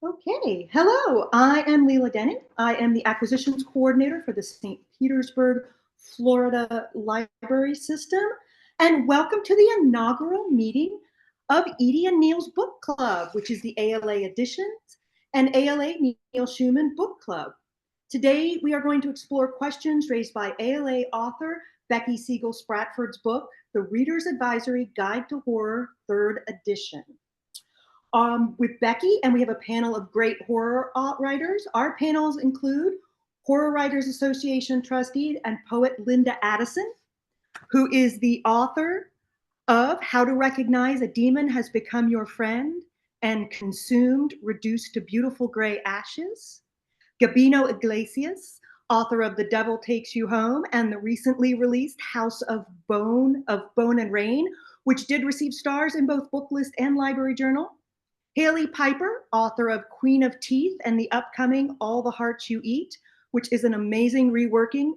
Okay, hello, I am Lila Denning. I am the acquisitions coordinator for the St. Petersburg, Florida Library System, and welcome to the inaugural meeting of Edi and Neal's Book Club, which is the ALA Editions and ALA Neal-Schuman Book Club. Today, we are going to explore questions raised by ALA author Becky Siegel Spratford's book, The Reader's Advisory Guide to Horror, 3rd edition. With Becky, and we have a panel of great horror writers. Our panels include Horror Writers Association trustee and poet Linda Addison, who is the author of How to Recognize a Demon Has Become Your Friend and Consumed, Reduced to Beautiful Gray Ashes. Gabino Iglesias, author of The Devil Takes You Home and the recently released House of Bone and Rain, which did receive stars in both Booklist and Library Journal. Hailey Piper, author of Queen of Teeth and the upcoming All the Hearts You Eat, which is an amazing reworking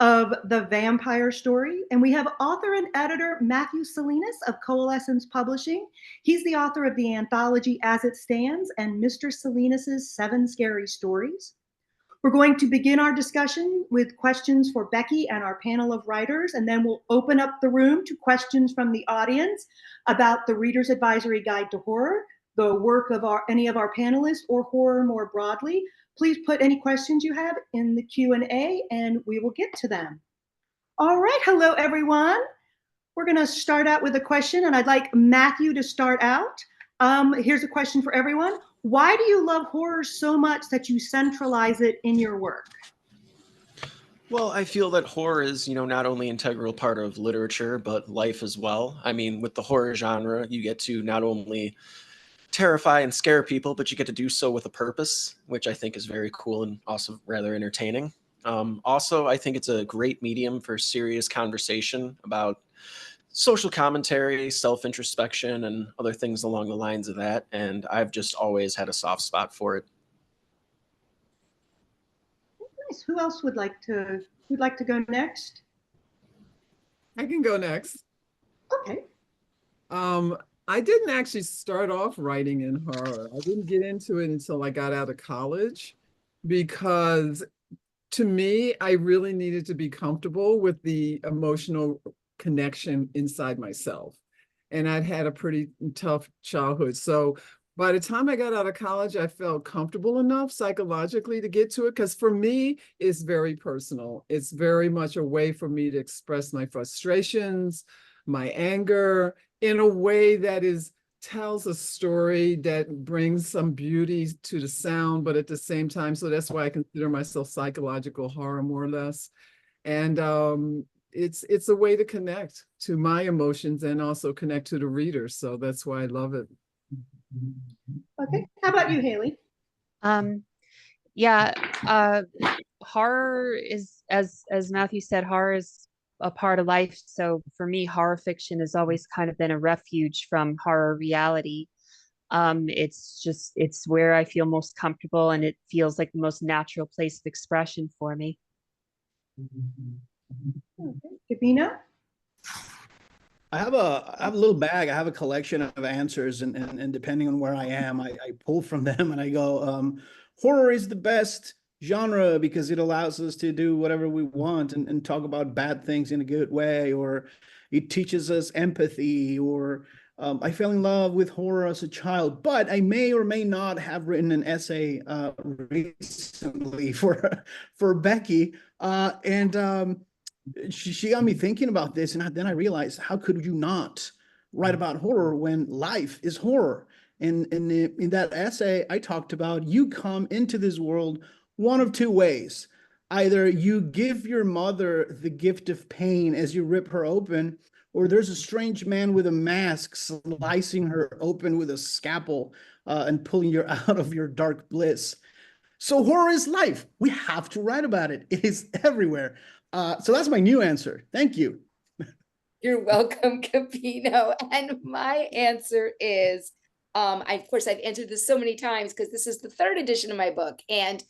of the vampire story. And we have author and editor Matthew Salinas of Coalescence Publishing. He's the author of the anthology As It Stands and Mr. Salinas's 7 Scary Stories. We're going to begin our discussion with questions for Becky and our panel of writers, and then we'll open up the room to questions from the audience about the Reader's Advisory Guide to Horror, the work of any of our panelists, or horror more broadly. Please put any questions you have in the Q&A and we will get to them. All right, hello everyone. We're gonna start out with a question and I'd like Matthew to start out. Here's a question for everyone. Why do you love horror so much that you centralize it in your work? Well, I feel that horror is, not only an integral part of literature, but life as well. I mean, with the horror genre, you get to not only terrify and scare people, but you get to do so with a purpose, which I think is very cool and also rather entertaining. Also, I think it's a great medium for serious conversation about social commentary, self-introspection, and other things along the lines of that. And I've just always had a soft spot for it. Nice. Who else would like to go next? I can go next. Okay. I didn't actually start off writing in horror. I didn't get into it until I got out of college, because to me, I really needed to be comfortable with the emotional connection inside myself. And I'd had a pretty tough childhood. So by the time I got out of college, I felt comfortable enough psychologically to get to it, because for me, it's very personal. It's very much a way for me to express my frustrations, my anger, in a way that tells a story that brings some beauty to the sound, but at the same time, so that's why I consider myself psychological horror, more or less. And it's a way to connect to my emotions and also connect to the reader. So that's why I love it. Okay, how about you, Hailey? Horror is, as Matthew said, horror is a part of life. So for me, horror fiction has always kind of been a refuge from horror reality. It's where I feel most comfortable, and it feels like the most natural place of expression for me. Okay. Gabino? I have a little bag. I have a collection of answers, and depending on where I am, I pull from them and I go, horror is the best genre because it allows us to do whatever we want and talk about bad things in a good way, or it teaches us empathy, or I fell in love with horror as a child, but I may or may not have written an essay recently for Becky, and she got me thinking about this, and then I realized, how could you not write about horror when life is horror? And in that essay, I talked about you come into this world one of two ways. Either you give your mother the gift of pain as you rip her open, or there's a strange man with a mask slicing her open with a scalpel and pulling you out of your dark bliss. So horror is life. We have to write about it. It is everywhere. So that's my new answer. Thank you. You're welcome, Gabino. And my answer is, of course, I've answered this so many times because this is the 3rd edition of my book. And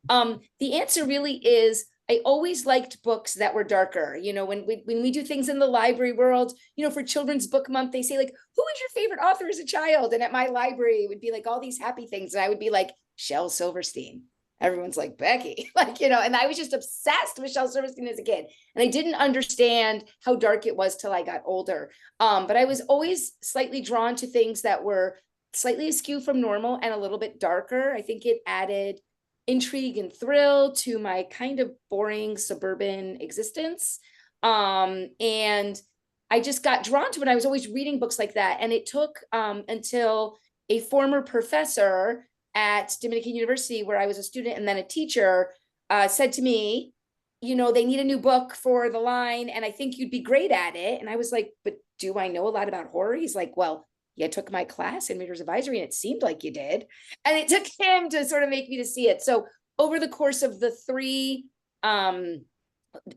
the answer really is, I always liked books that were darker. You know, when we do things in the library world, you know, for Children's Book Month, they say like, who was your favorite author as a child? And at my library, it would be like all these happy things. And I would be like, Shel Silverstein. Everyone's like, Becky, like, you know, and I was just obsessed with Shel Silverstein as a kid. And I didn't understand how dark it was till I got older. But I was always slightly drawn to things that were slightly askew from normal and a little bit darker. I think it added intrigue and thrill to my kind of boring suburban existence. And I just got drawn to it. I was always reading books like that. And it took until a former professor at Dominican University, where I was a student and then a teacher, said to me, you know, they need a new book for the line, and I think you'd be great at it. And I was like, but do I know a lot about horror? He's like, well, you took my class in Reader's Advisory and it seemed like you did. And it took him to sort of make me to see it. So over the course of the three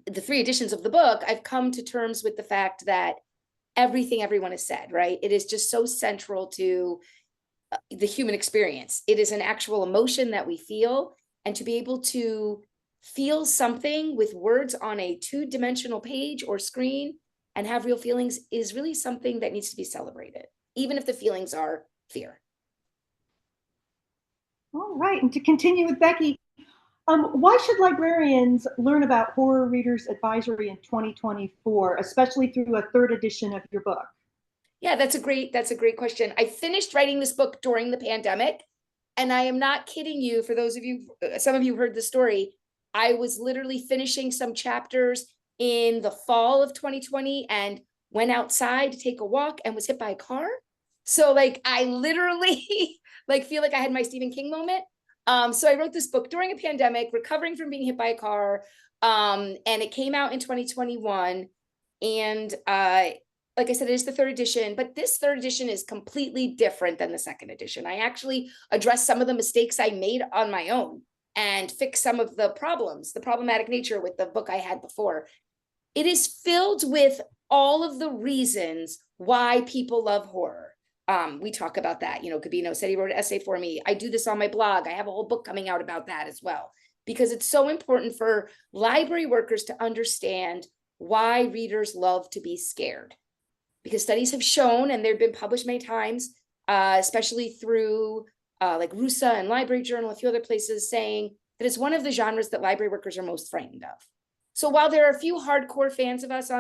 editions of the book, I've come to terms with the fact that everything everyone has said, right? It is just so central to the human experience. It is an actual emotion that we feel, and to be able to feel something with words on a two-dimensional page or screen and have real feelings is really something that needs to be celebrated, even if the feelings are fear. All right, and to continue with Becky, why should librarians learn about Horror Readers Advisory in 2024, especially through a third edition of your book? Yeah, that's a great question. I finished writing this book during the pandemic, and I am not kidding you. For those of you, some of you heard the story, I was literally finishing some chapters in the fall of 2020 and went outside to take a walk and was hit by a car. So like, I literally like feel like I had my Stephen King moment. So I wrote this book during a pandemic, recovering from being hit by a car. And it came out in 2021. And like I said, it is the third edition, but this third edition is completely different than the second edition. I actually addressed some of the mistakes I made on my own and fixed some of the problems, the problematic nature with the book I had before. It is filled with all of the reasons why people love horror. We talk about that. You know, Gabino said he wrote an essay for me. I do this on my blog. I have a whole book coming out about that as well, because it's so important for library workers to understand why readers love to be scared. Because studies have shown, and they've been published many times, especially through like RUSA and Library Journal, a few other places, saying that it's one of the genres that library workers are most frightened of. So while there are a few hardcore fans of us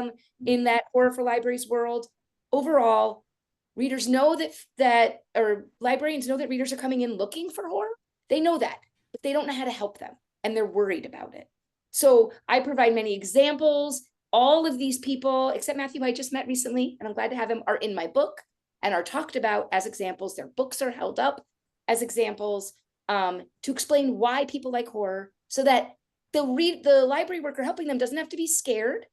in that horror for libraries world, overall, readers know or librarians know that readers are coming in looking for horror. They know that, but they don't know how to help them, and they're worried about it. So I provide many examples. All of these people, except Matthew, who I just met recently, and I'm glad to have him, are in my book and are talked about as examples. Their books are held up as examples to explain why people like horror, so that the library worker helping them doesn't have to be scared,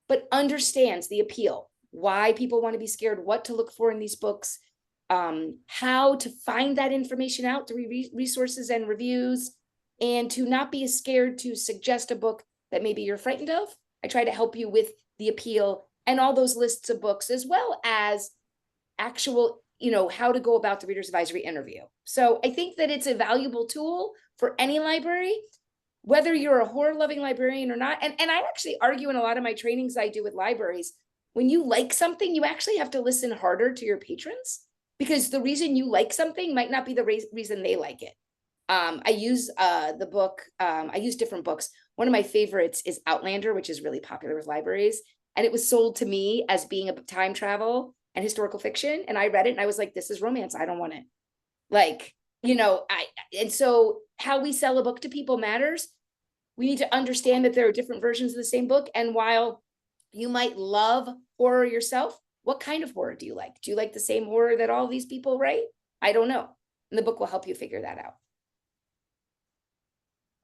but understands the appeal, why people want to be scared, what to look for in these books, how to find that information out through resources and reviews, and to not be scared to suggest a book that maybe you're frightened of. I try to help you with the appeal and all those lists of books, as well as actual, you know, how to go about the Reader's Advisory interview. So I think that it's a valuable tool for any library, whether you're a horror-loving librarian or not. And I actually argue in a lot of my trainings I do with libraries, when you like something, you actually have to listen harder to your patrons, because the reason you like something might not be the reason they like it. I use the book, I use different books. One of my favorites is Outlander, which is really popular with libraries. And it was sold to me as being a time travel and historical fiction. And I read it and I was like, this is romance. I don't want it. Like, you know, and so how we sell a book to people matters. We need to understand that there are different versions of the same book. And while you might love horror yourself, what kind of horror do you like? Do you like the same horror that all these people write? I don't know. And the book will help you figure that out.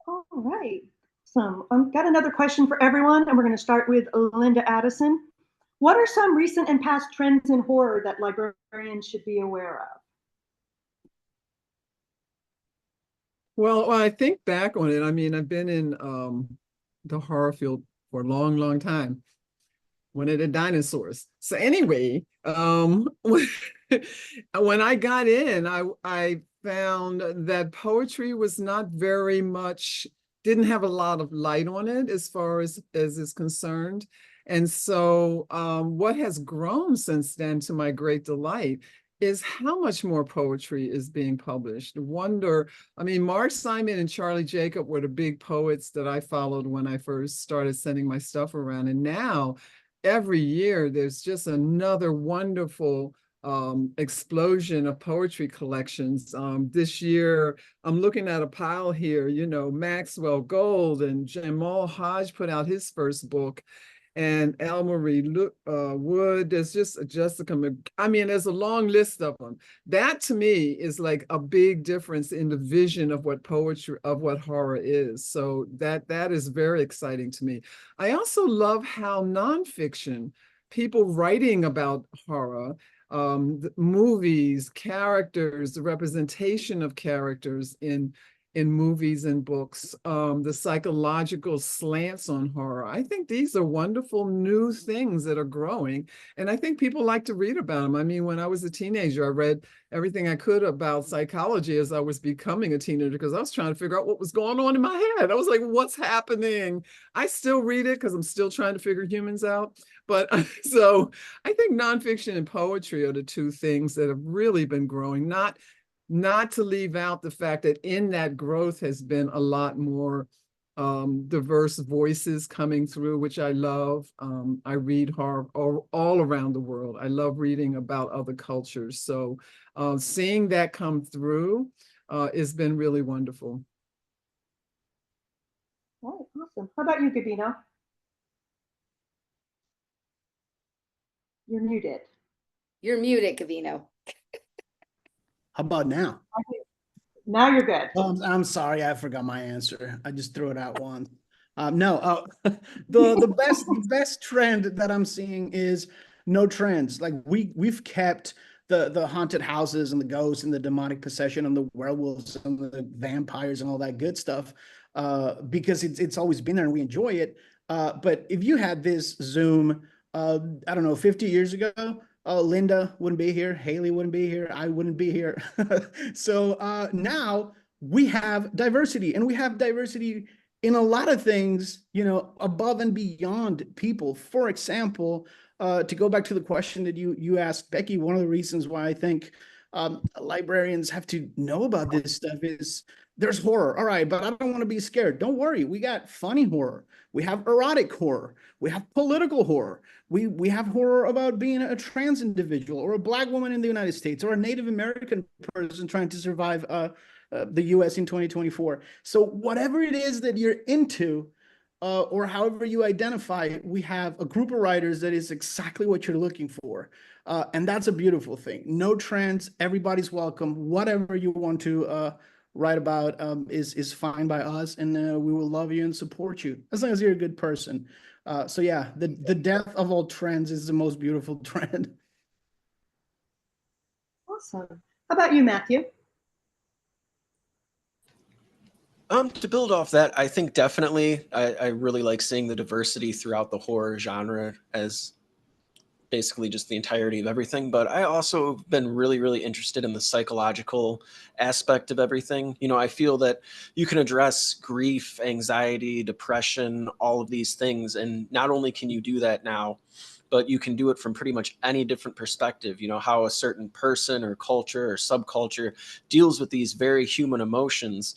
All right. So I've got another question for everyone, and we're going to start with Linda Addison. What are some recent and past trends in horror that librarians should be aware of? Well, I think back on it. I mean, I've been in the horror field for a long, long time. When it had dinosaurs. So anyway, when I got in, I found that poetry was not very much didn't have a lot of light on it as far as is concerned. And so what has grown since then, to my great delight, is how much more poetry is being published. I mean, Mark Simon and Charlie Jacob were the big poets that I followed when I first started sending my stuff around. And now every year there's just another wonderful explosion of poetry collections. This year, I'm looking at a pile here, you know, Maxwell Gold and Jamal Hodge put out his first book, and Elmarie Wood. There's just Jessica. I mean, there's a long list of them. That to me is like a big difference in the vision of what poetry, of what horror is. So that is very exciting to me. I also love how nonfiction, people writing about horror, the movies, characters, the representation of characters in movies and books, the psychological slants on horror. I think these are wonderful new things that are growing, and I think people like to read about them. I mean, when I was a teenager, I read everything I could about psychology as I was becoming a teenager, because I was trying to figure out what was going on in my head. I was like, what's happening? I still read it because I'm still trying to figure humans out. But so I think nonfiction and poetry are the two things that have really been growing, not to leave out the fact that in that growth has been a lot more diverse voices coming through, which I love. I read horror all around the world. I love reading about other cultures. So seeing that come through has been really wonderful. Oh, awesome. How about you, Gabino? You're muted. You're muted, Gabino. How about now? Now you're good. I'm sorry, I forgot my answer. I just threw it out once. No, the best trend that I'm seeing is no trends. Like we've kept the haunted houses and the ghosts and the demonic possession and the werewolves and the vampires and all that good stuff, because it's always been there and we enjoy it. But if you had this Zoom, I don't know, 50 years ago, Linda wouldn't be here, Hailey wouldn't be here, I wouldn't be here. So now we have diversity, and we have diversity in a lot of things, you know, above and beyond people. For example, to go back to the question that you asked, Becky, one of the reasons why I think librarians have to know about this stuff is there's horror. All right, but I don't want to be scared. Don't worry. We got funny horror. We have erotic horror. We have political horror. We have horror about being a trans individual or a Black woman in the United States or a Native American person trying to survive the US in 2024. So whatever it is that you're into, or however you identify, we have a group of writers that is exactly what you're looking for. And that's a beautiful thing. No trends, everybody's welcome. Whatever you want to write about is fine by us, and we will love you and support you as long as you're a good person. So yeah, the death of all trends is the most beautiful trend. Awesome. How about you, Matthew? To build off that, I think definitely I really like seeing the diversity throughout the horror genre as basically just the entirety of everything. But I also have been really, really interested in the psychological aspect of everything. You know, I feel that you can address grief, anxiety, depression, all of these things. And not only can you do that now, but you can do it from pretty much any different perspective. You know, how a certain person or culture or subculture deals with these very human emotions,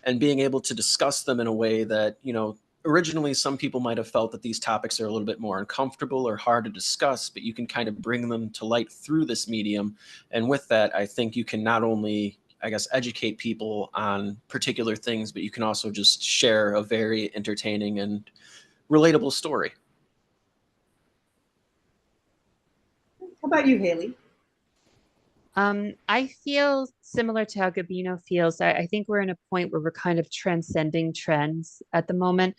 and being able to discuss them in a way that, you know, originally some people might have felt that these topics are a little bit more uncomfortable or hard to discuss, but you can kind of bring them to light through this medium. And with that, I think you can not only, I guess, educate people on particular things, but you can also just share a very entertaining and relatable story. How about you, Hailey? I feel similar to how Gabino feels. I think we're in a point where we're kind of transcending trends at the moment.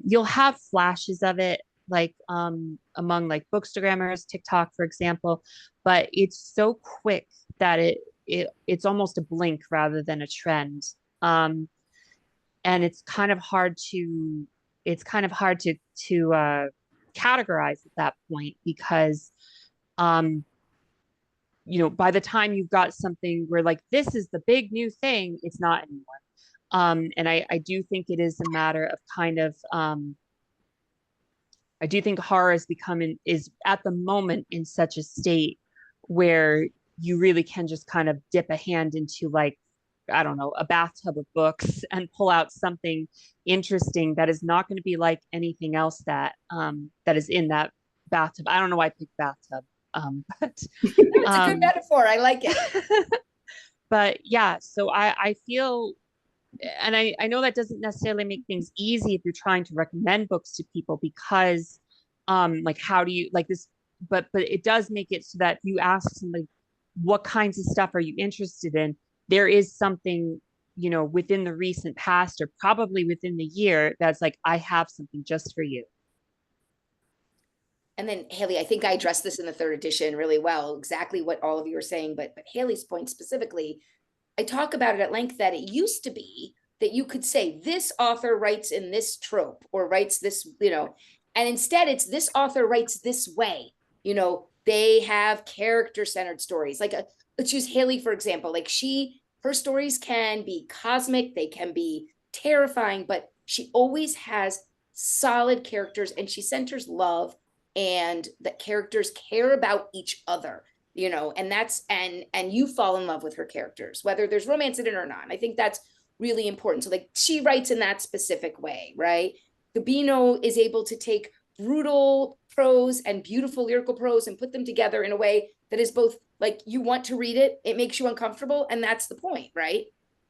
You'll have flashes of it, like among like bookstagrammers, TikTok, for example, but it's so quick that it's almost a blink rather than a trend. And it's kind of hard to categorize at that point, because you know, by the time you've got something where like, this is the big new thing, it's not anymore. And I do think it is a matter of kind of, I do think horror is at the moment in such a state where you really can just kind of dip a hand into, like, I don't know, a bathtub of books and pull out something interesting that is not going to be like anything else that is in that bathtub. I don't know why I picked bathtub, but it's a good metaphor. I like it. But yeah, so I feel, and I know that doesn't necessarily make things easy if you're trying to recommend books to people, because like, how do you like this, but it does make it so that you ask somebody, what kinds of stuff are you interested in? There is something, you know, within the recent past, or probably within the year, that's like, I have something just for you. And then Hailey, I think I addressed this in the third edition really well, exactly what all of you are saying, but Hailey's point specifically, I talk about it at length, that it used to be that you could say this author writes in this trope or writes this, you know, and instead it's this author writes this way, you know, they have character-centered stories. Like, let's use Hailey, for example, like her stories can be cosmic, they can be terrifying, but she always has solid characters, and she centers love, and that characters care about each other, you know, and that's, and you fall in love with her characters, whether there's romance in it or not. And I think that's really important. So like, she writes in that specific way, right? Gabino is able to take brutal prose and beautiful lyrical prose and put them together in a way that is both like, you want to read it, it makes you uncomfortable, and that's the point, right?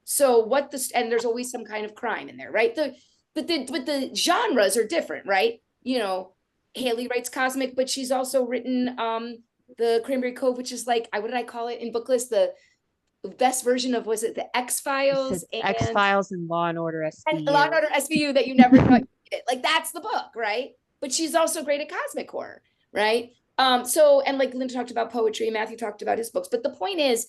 So and there's always some kind of crime in there, right? But the genres are different, right? You know, Hailey writes cosmic, but she's also written the Cranberry Cove, which is like, what did I call it in book list? The best version of, was it the X-Files? X-Files and Law and Order SVU. And Law and Order SVU that you never thought you did. Like, that's the book, right? But she's also great at cosmic horror, right? So, and like Linda talked about poetry, Matthew talked about his books, but the point is,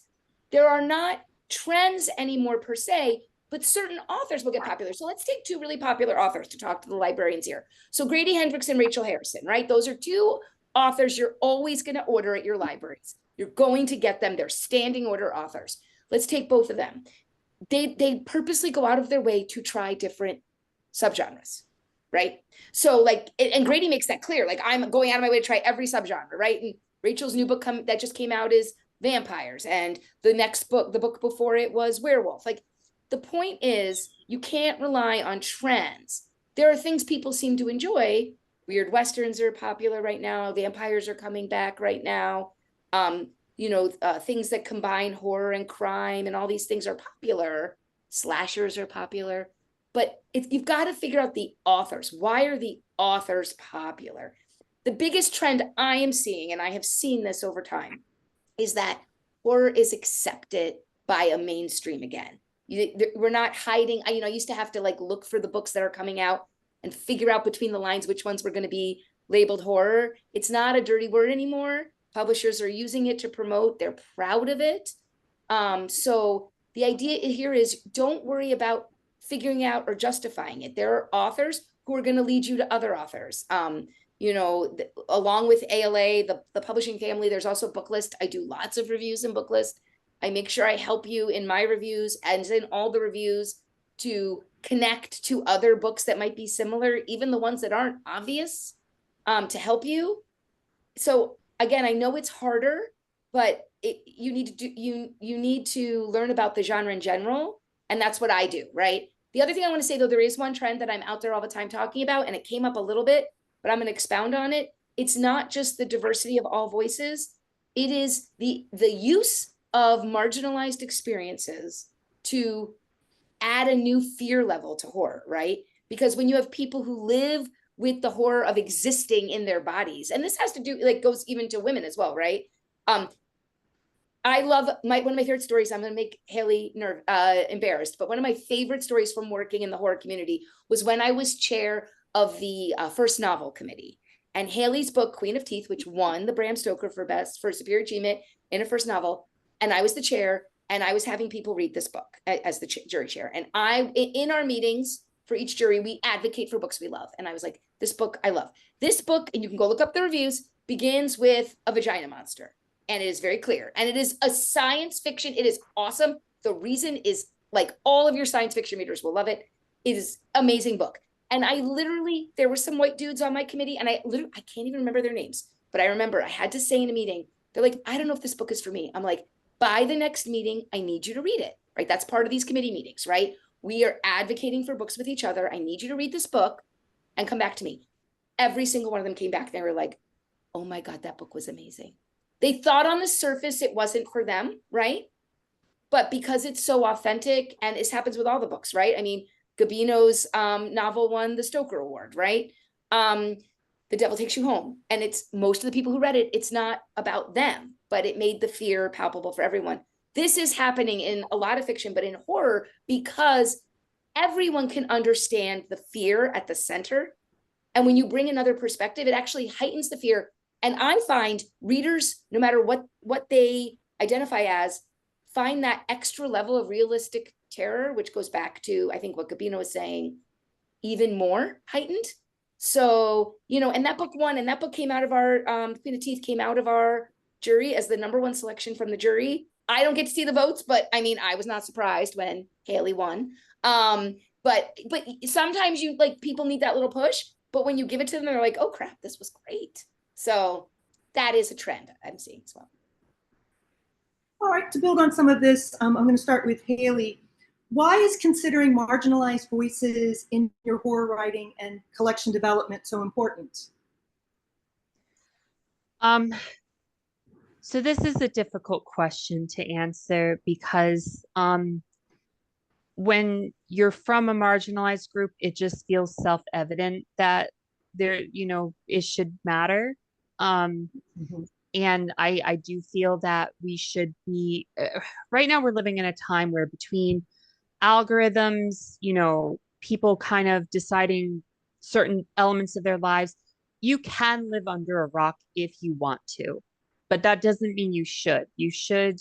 there are not trends anymore per se, but certain authors will get popular. So let's take two really popular authors to talk to the librarians here. So Grady Hendrix and Rachel Harrison, right? Those are two authors you're always going to order at your libraries. You're going to get them. They're standing order authors. Let's take both of them. They purposely go out of their way to try different subgenres, right? So like, and Grady makes that clear. Like, I'm going out of my way to try every subgenre, right? And Rachel's new book that just came out is vampires. And the next book, the book before it, was werewolf. Like, the point is, you can't rely on trends. There are things people seem to enjoy. Weird Westerns are popular right now. Vampires are coming back right now. You know, things that combine horror and crime and all these things are popular. Slashers are popular. But you've got to figure out the authors. Why are the authors popular? The biggest trend I am seeing, and I have seen this over time, is that horror is accepted by a mainstream again. We're not hiding. I used to have to like look for the books that are coming out and figure out between the lines which ones were going to be labeled horror. It's not a dirty word anymore. Publishers are using it to promote. They're proud of it. So the idea here is, don't worry about figuring out or justifying it. There are authors who are going to lead you to other authors. You know, along with ALA, the publishing family, there's also Booklist. I do lots of reviews in Booklist. I make sure I help you in my reviews and in all the reviews to connect to other books that might be similar, even the ones that aren't obvious, to help you. So again, I know it's harder, but you need to learn about the genre in general, and that's what I do, right? The other thing I want to say, though, there is one trend that I'm out there all the time talking about, and it came up a little bit, but I'm going to expound on it. It's not just the diversity of all voices. It is the use of marginalized experiences to add a new fear level to horror, right? Because when you have people who live with the horror of existing in their bodies, and this has to do, like, goes even to women as well, right? I love one of my favorite stories. I'm going to make Hailey embarrassed, but one of my favorite stories from working in the horror community was when I was chair of the first novel committee, and Hailey's book, Queen of Teeth, which won the Bram Stoker for superior achievement in a first novel. And I was the chair, and I was having people read this book as the jury chair. And in our meetings for each jury, we advocate for books we love. And I was like, this book I love. This book, and you can go look up the reviews, begins with a vagina monster. And it is very clear. And it is a science fiction. It is awesome. The reason is Like all of your science fiction readers will love it. It is amazing book. And I literally, there were some white dudes on my committee, and I can't even remember their names, but I remember I had to say in a meeting, they're like, I don't know if this book is for me. I'm like, by the next meeting, I need you to read it, right? That's part of these committee meetings, right? We are advocating for books with each other. I need you to read this book and come back to me. Every single one of them came back and they were like, oh my God, that book was amazing. They thought on the surface it wasn't for them, right? But because it's so authentic, and this happens with all the books, right? I mean, Gabino's novel won the Stoker Award, right? The Devil Takes You Home. And it's most of the people who read it, it's not about them, but it made the fear palpable for everyone. This is happening in a lot of fiction, but in horror, because everyone can understand the fear at the center. And when you bring another perspective, it actually heightens the fear. And I find readers, no matter what they identify as, find that extra level of realistic terror, which goes back to, I think, what Gabino was saying, even more heightened. So, and that book won, and that book came out of our, Queen of Teeth came out of our jury as the #1 selection from the jury. I don't get to see the votes, but I mean, I was not surprised when Hailey won. But sometimes people need that little push, but when you give it to them, they're like, oh crap, this was great. So that is a trend I'm seeing as well. All right, to build on some of this, I'm going to start with Hailey. Why is considering marginalized voices in your horror writing and collection development so important? So this is a difficult question to answer because when you're from a marginalized group, it just feels self-evident that it should matter. And I do feel that we should be, right now we're living in a time where between algorithms, people kind of deciding certain elements of their lives, you can live under a rock if you want to, but that doesn't mean you should. You should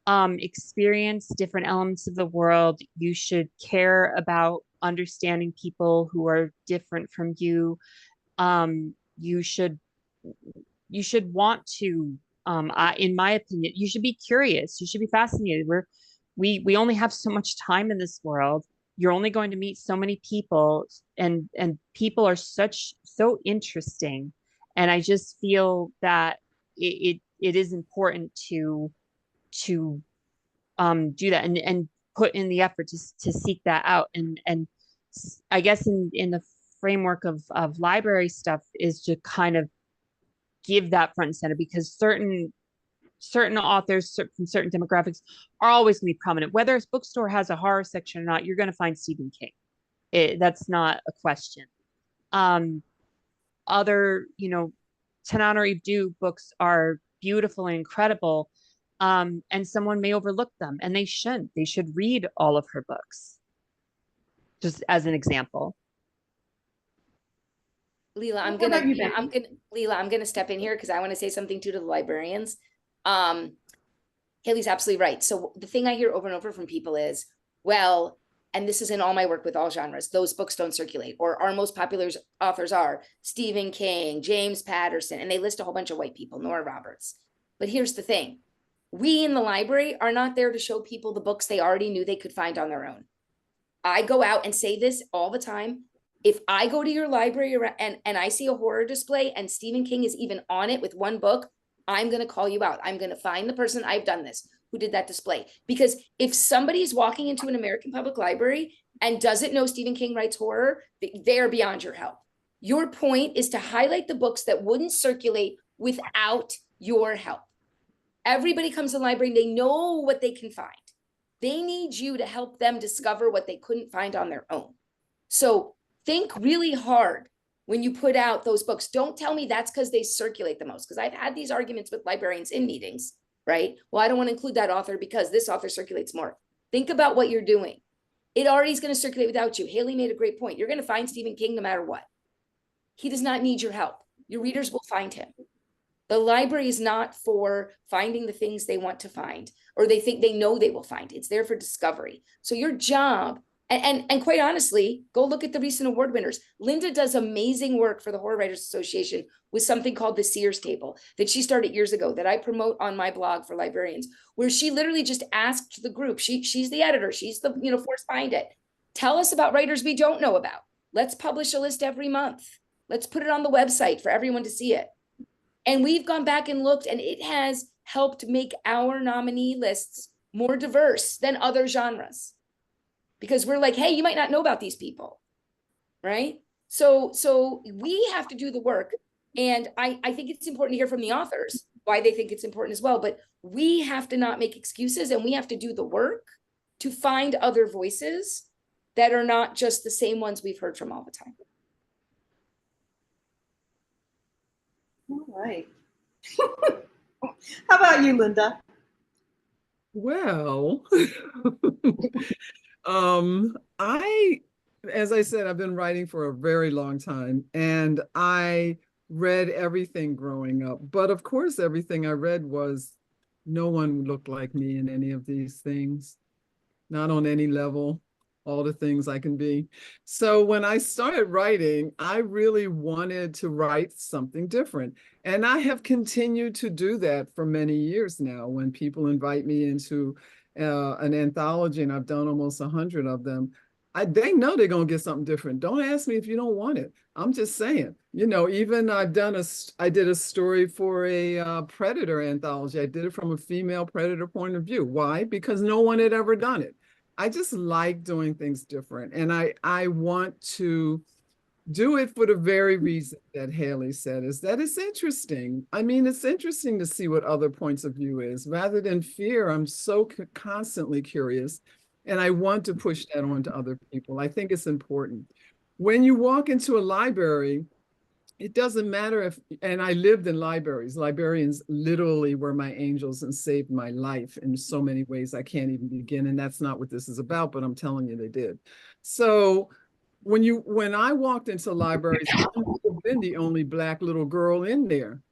experience different elements of the world. You should care about understanding people who are different from you. You should want to, in my opinion, you should be curious. You should be fascinated. We only have so much time in this world. You're only going to meet so many people, and people are so interesting. And I just feel that it is important to do that and put in the effort to seek that out. And I guess in the framework of library stuff is to kind of give that front and center, because certain authors from certain demographics are always going to be prominent. Whether a bookstore has a horror section or not, you're going to find Stephen King. That's not a question. Other, Tanana or Ibdu books are beautiful and incredible, and someone may overlook them, and they shouldn't. They should read all of her books, just as an example. Lila, I'm gonna step in here because I want to say something to the librarians. Hailey's absolutely right. So the thing I hear over and over from people is, well, and this is in all my work with all genres, those books don't circulate, or our most popular authors are Stephen King, James Patterson, and they list a whole bunch of white people, Nora Roberts. But here's the thing. We in the library are not there to show people the books they already knew they could find on their own. I go out and say this all the time. If I go to your library and I see a horror display and Stephen King is even on it with one book, I'm going to call you out. I'm going to find the person, I've done this, who did that display. Because if somebody is walking into an American public library and doesn't know Stephen King writes horror, they're beyond your help. Your point is to highlight the books that wouldn't circulate without your help. Everybody comes to the library, they know what they can find. They need you to help them discover what they couldn't find on their own. So think really hard when you put out those books. Don't tell me that's because they circulate the most, because I've had these arguments with librarians in meetings, right? Well, I don't want to include that author because this author circulates more. Think about what you're doing. It already is going to circulate without you. Hailey made a great point. You're going to find Stephen King no matter what. He does not need your help. Your readers will find him. The library is not for finding the things they want to find, or they think they know they will find. It's there for discovery. So your job And quite honestly, go look at the recent award winners. Linda does amazing work for the Horror Writers Association with something called the Sears Table that she started years ago that I promote on my blog for librarians, where she literally just asked the group, she's the editor, she's the force behind it. Tell us about writers we don't know about. Let's publish a list every month. Let's put it on the website for everyone to see it. And we've gone back and looked, and it has helped make our nominee lists more diverse than other genres. Because we're like, hey, you might not know about these people, right? So we have to do the work. And I think it's important to hear from the authors why they think it's important as well. But we have to not make excuses, and we have to do the work to find other voices that are not just the same ones we've heard from all the time. All right. How about you, Linda? Well, as I said, I've been writing for a very long time, and I read everything growing up. But of course, everything I read was, no one looked like me in any of these things, not on any level, all the things I can be. So when I started writing, I really wanted to write something different. And I have continued to do that for many years now. When people invite me into an anthology, and I've done almost 100 of them, they know they're going to get something different. Don't ask me if you don't want it. I'm just saying, even I did a story for a predator anthology. I did it from a female predator point of view. Why? Because no one had ever done it. I just like doing things different. And I want to do it for the very reason that Hailey said, is that it's interesting. I mean, it's interesting to see what other points of view is. Rather than fear, I'm so constantly curious. And I want to push that on to other people. I think it's important. When you walk into a library, it doesn't matter if, and I lived in libraries. Librarians literally were my angels and saved my life in so many ways I can't even begin. And that's not what this is about, but I'm telling you they did. So when I walked into libraries, I would have been the only Black little girl in there.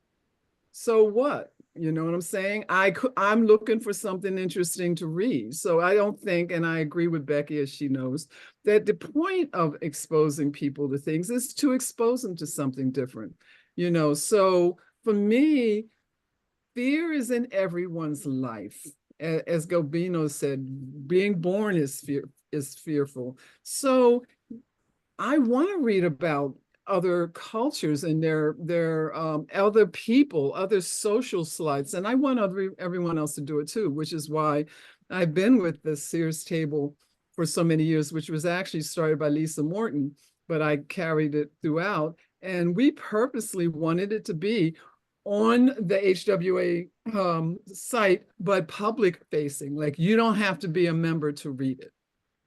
So what? You know what I'm saying? I'm looking for something interesting to read. So I don't think, and I agree with Becky, as she knows, that the point of exposing people to things is to expose them to something different. So for me, fear is in everyone's life. As Gabino said, being born is fearful. So I want to read about other cultures and their other people, other social slides. And I want everyone else to do it too, which is why I've been with the Sears Table for so many years, which was actually started by Lisa Morton, but I carried it throughout. And we purposely wanted it to be on the HWA site, but public facing. Like, you don't have to be a member to read it.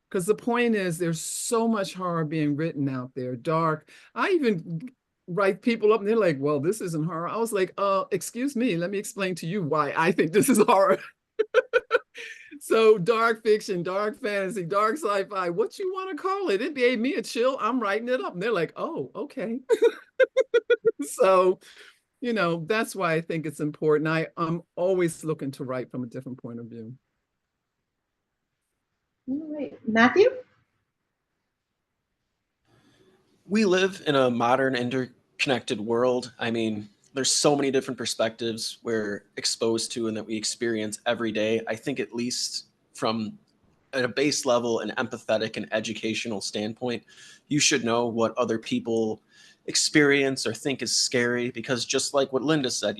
Because the point is, there's so much horror being written out there, dark. I even write people up and they're like, well, this isn't horror. I was like, excuse me, let me explain to you why I think this is horror. So dark fiction, dark fantasy, dark sci-fi, what you want to call it. It gave me a chill. I'm writing it up. And they're like, oh, okay. So, that's why I think it's important. I'm always looking to write from a different point of view. All right, Matthew? We live in a modern, interconnected world. I mean, there's so many different perspectives we're exposed to and that we experience every day. I think at least from at a base level, an empathetic and educational standpoint, you should know what other people experience or think is scary, because just like what Linda said,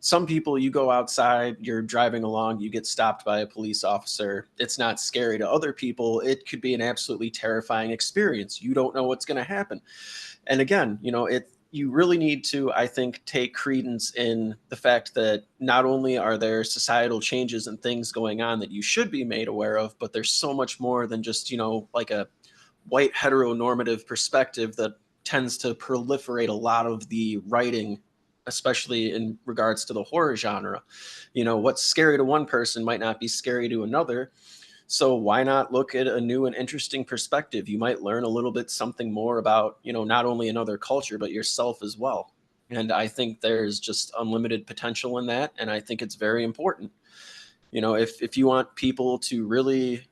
some people, you go outside, you're driving along, you get stopped by a police officer. It's not scary. To other people, it could be an absolutely terrifying experience. You don't know what's going to happen. And again, you really need to, I think, take credence in the fact that not only are there societal changes and things going on that you should be made aware of, but there's so much more than just, like a white heteronormative perspective that tends to proliferate a lot of the writing, especially in regards to the horror genre. What's scary to one person might not be scary to another. So why not look at a new and interesting perspective? You might learn a little bit something more about, not only another culture, but yourself as well. And I think there's just unlimited potential in that. And I think it's very important. If you want people to really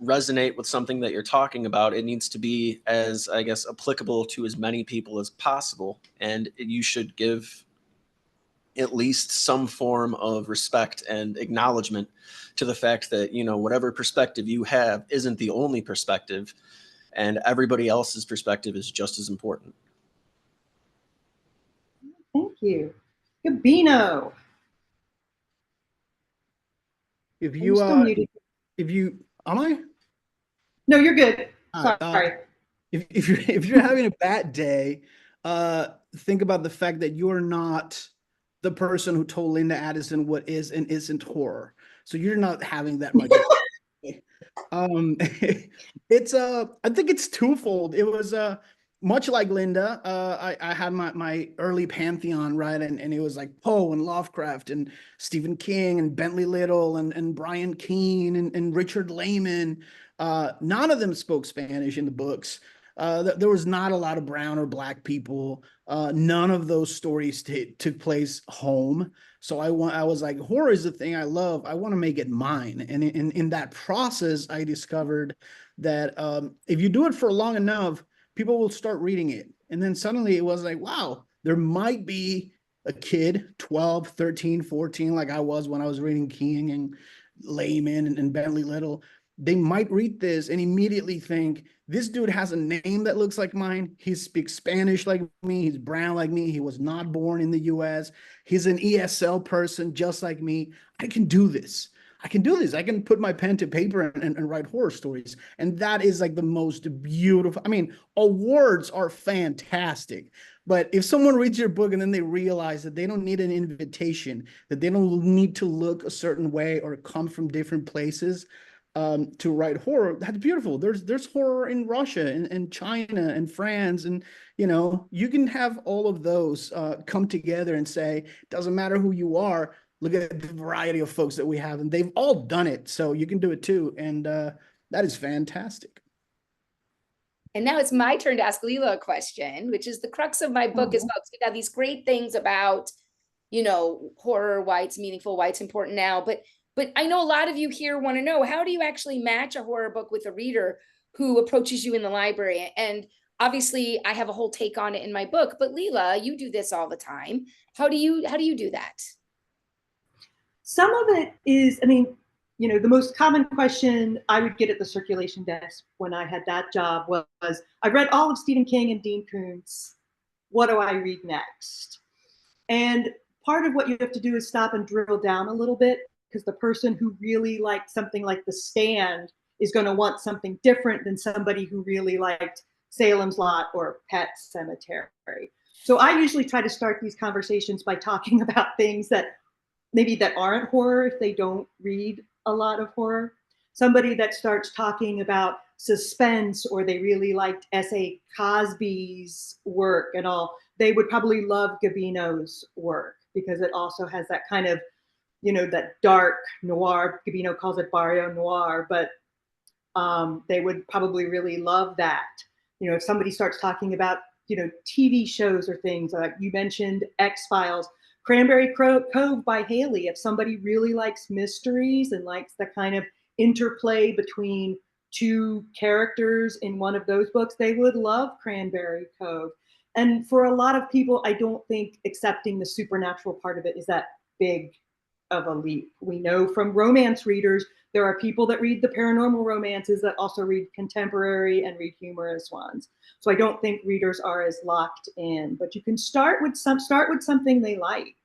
resonate with something that you're talking about, it needs to be as, I guess, applicable to as many people as possible. And you should give at least some form of respect and acknowledgement to the fact that, you know, whatever perspective you have isn't the only perspective, and everybody else's perspective is just as important. Thank you. Gabino. If You're you, still muted. am I? No, you're good. All right, Sorry. If you're having a bad day, think about the fact that you're not the person who told Linda Addison what is and isn't horror. So you're not having that much. It's I think it's twofold. It was much like Linda. I had my early pantheon, right, and it was like Poe and Lovecraft and Stephen King and Bentley Little and Brian Keene and Richard Lehman. None of them spoke Spanish in the books. There was not a lot of brown or black people. None of those stories took place home. So I was like, horror is the thing I love. I want to make it mine. And in that process, I discovered that if you do it for long enough, people will start reading it. And then suddenly it was like, wow, there might be a kid, 12, 13, 14, like I was when I was reading King and Lehman and Bentley Little. They might read this and immediately think, this dude has a name that looks like mine. He speaks Spanish like me. He's brown like me. He was not born in the US. He's an ESL person just like me. I can do this. I can do this. I can put my pen to paper and write horror stories. And that is like the most beautiful. I mean, awards are fantastic. But if someone reads your book and then they realize that they don't need an invitation, that they don't need to look a certain way or come from different places, to write horror, that's beautiful. There's horror in Russia and China and France, and you know, you can have all of those come together and say, doesn't matter who you are, look at the variety of folks that we have, and they've all done it, so you can do it too, and that is fantastic. And now it's my turn to ask Lila a question, which is the crux of my book. Is folks, we got these great things about, you know, horror, why it's meaningful, why it's important now, but I know a lot of you here want to know, how do you actually match a horror book with a reader who approaches you in the library? And obviously I have a whole take on it in my book, but Lila, you do this all the time. How do you do that? Some of it is, I mean, you know, the most common question I would get at the circulation desk when I had that job was, I read all of Stephen King and Dean Koontz. What do I read next? And part of what you have to do is stop and drill down a little bit, because the person who really liked something like The Stand is going to want something different than somebody who really liked Salem's Lot or Pet Sematary. So I usually try to start these conversations by talking about things that maybe that aren't horror if they don't read a lot of horror. Somebody that starts talking about suspense, or they really liked S.A. Cosby's work and all, they would probably love Gabino's work, because it also has that kind of, you know, that dark noir. Gabino calls it barrio noir, but they would probably really love that. You know, if somebody starts talking about, you know, TV shows or things, like you mentioned X-Files, Cranberry Cove by Hailey. If somebody really likes mysteries and likes the kind of interplay between two characters in one of those books, they would love Cranberry Cove. And for a lot of people, I don't think accepting the supernatural part of it is that big of a leap. We know from romance readers, there are people that read the paranormal romances that also read contemporary and read humorous ones. So I don't think readers are as locked in, but you can start with something they like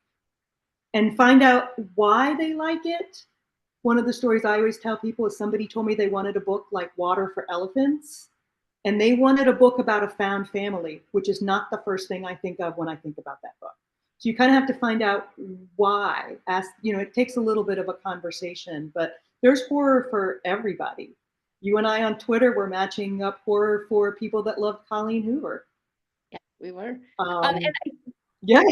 and find out why they like it. One of the stories I always tell people is, somebody told me they wanted a book like Water for Elephants, and they wanted a book about a found family, which is not the first thing I think of when I think about that book. So you kind of have to find out why. You know, it takes a little bit of a conversation, but there's horror for everybody. You and I on Twitter were matching up horror for people that loved Colleen Hoover. Yeah, we were. Yeah.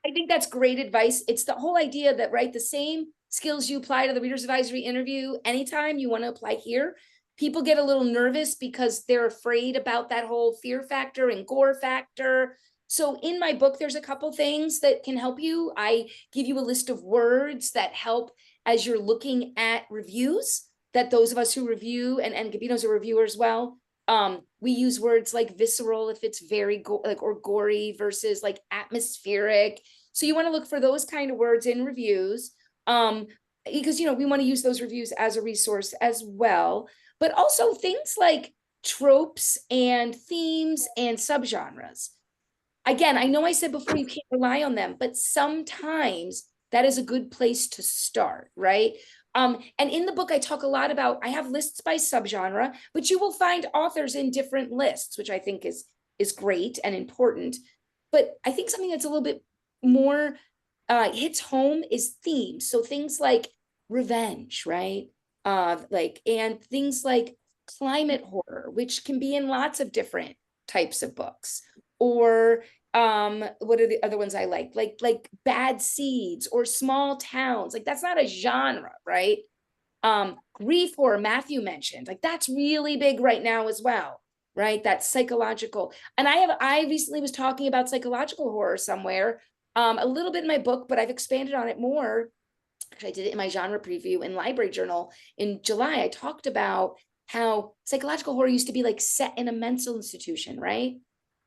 I think that's great advice. It's the whole idea that, right, the same skills you apply to the Reader's Advisory interview, anytime you want to apply here, people get a little nervous because they're afraid about that whole fear factor and gore factor. So in my book, there's a couple things that can help you. I give you a list of words that help as you're looking at reviews. that those of us who review, and Gabino's a reviewer as well, we use words like visceral if it's very or gory versus like atmospheric. So you want to look for those kind of words in reviews, because, you know, we want to use those reviews as a resource as well. But also things like tropes and themes and subgenres. Again, I know I said before you can't rely on them, but sometimes that is a good place to start, right? And in the book, I talk a lot about, I have lists by subgenre, but you will find authors in different lists, which I think is great and important. But I think something that's a little bit more hits home is themes. So things like revenge, right? And things like climate horror, which can be in lots of different types of books. Or what are the other ones I like bad seeds or small towns. Like that's not a genre, right? Grief horror, Matthew mentioned, like that's really big right now as well, right? That's psychological. And I recently was talking about psychological horror somewhere, a little bit in my book, but I've expanded on it more. I did it in my genre preview in Library Journal in July. I talked about how psychological horror used to be like set in a mental institution, right?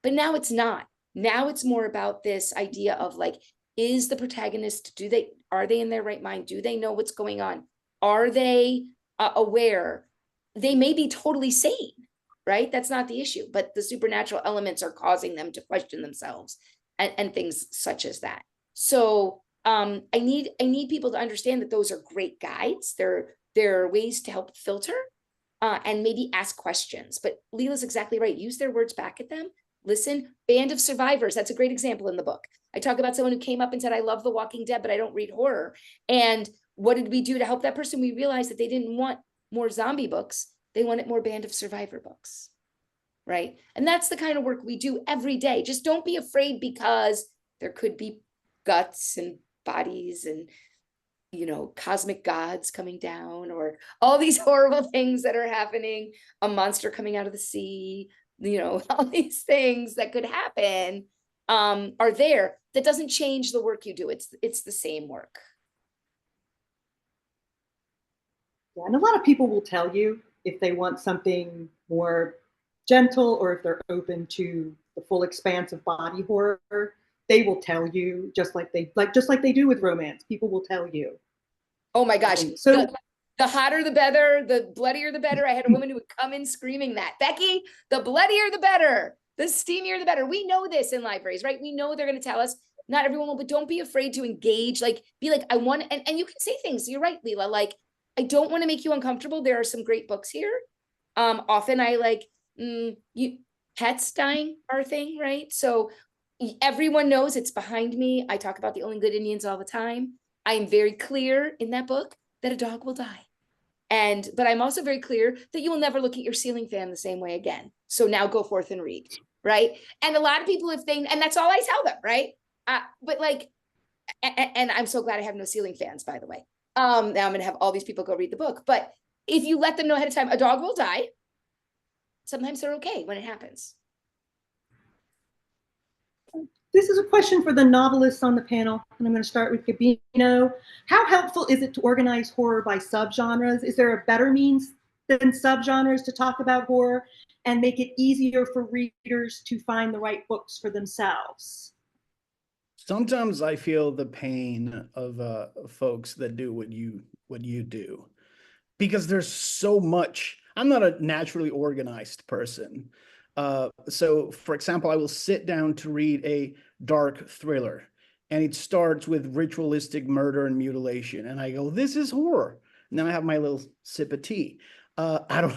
But now it's not. Now it's more about this idea of like, is the protagonist, are they in their right mind? Do they know what's going on? Are they aware? They may be totally sane, right? That's not the issue, but the supernatural elements are causing them to question themselves and things such as that. So I need people to understand that those are great guides. They're ways to help filter and maybe ask questions. But Lila's exactly right. Use their words back at them. Listen. Band of Survivors. That's a great example in the book. I talk about someone who came up and said, I love The Walking Dead, but I don't read horror. And what did we do to help that person? We realized that they didn't want more zombie books. They wanted more Band of Survivor books, right? And that's the kind of work we do every day. Just don't be afraid, because there could be guts and bodies and, you know, cosmic gods coming down, or all these horrible things that are happening, a monster coming out of the sea, you know, all these things that could happen are there. That doesn't change the work you do. It's the same work. Yeah, and a lot of people will tell you if they want something more gentle, or if they're open to the full expanse of body horror. They will tell you, just like they do with romance. People will tell you. Oh my gosh! So the hotter the better, the bloodier the better. I had a woman who would come in screaming that, Becky, the bloodier the better, the steamier the better. We know this in libraries, right? We know they're going to tell us. Not everyone will, but don't be afraid to engage. Like, be like, I want, and you can say things. You're right, Lila. Like, I don't want to make you uncomfortable. There are some great books here. Often I like pets dying are a thing, right? So everyone knows it's behind me. I talk about the Only Good Indians all the time. I am very clear in that book that a dog will die. But I'm also very clear that you will never look at your ceiling fan the same way again. So now go forth and read, right? And a lot of people, and that's all I tell them, right? But like, and I'm so glad I have no ceiling fans, by the way. Now I'm going to have all these people go read the book. But if you let them know ahead of time, a dog will die. Sometimes they're okay when it happens. this is a question for the novelists on the panel, and I'm going to start with Gabino. How helpful is it to organize horror by subgenres? Is there a better means than subgenres to talk about horror and make it easier for readers to find the right books for themselves? Sometimes I feel the pain of folks that do what you do, because there's so much. I'm not a naturally organized person. So, for example, I will sit down to read a dark thriller, and it starts with ritualistic murder and mutilation, and I go, "This is horror." And then I have my little sip of tea. I don't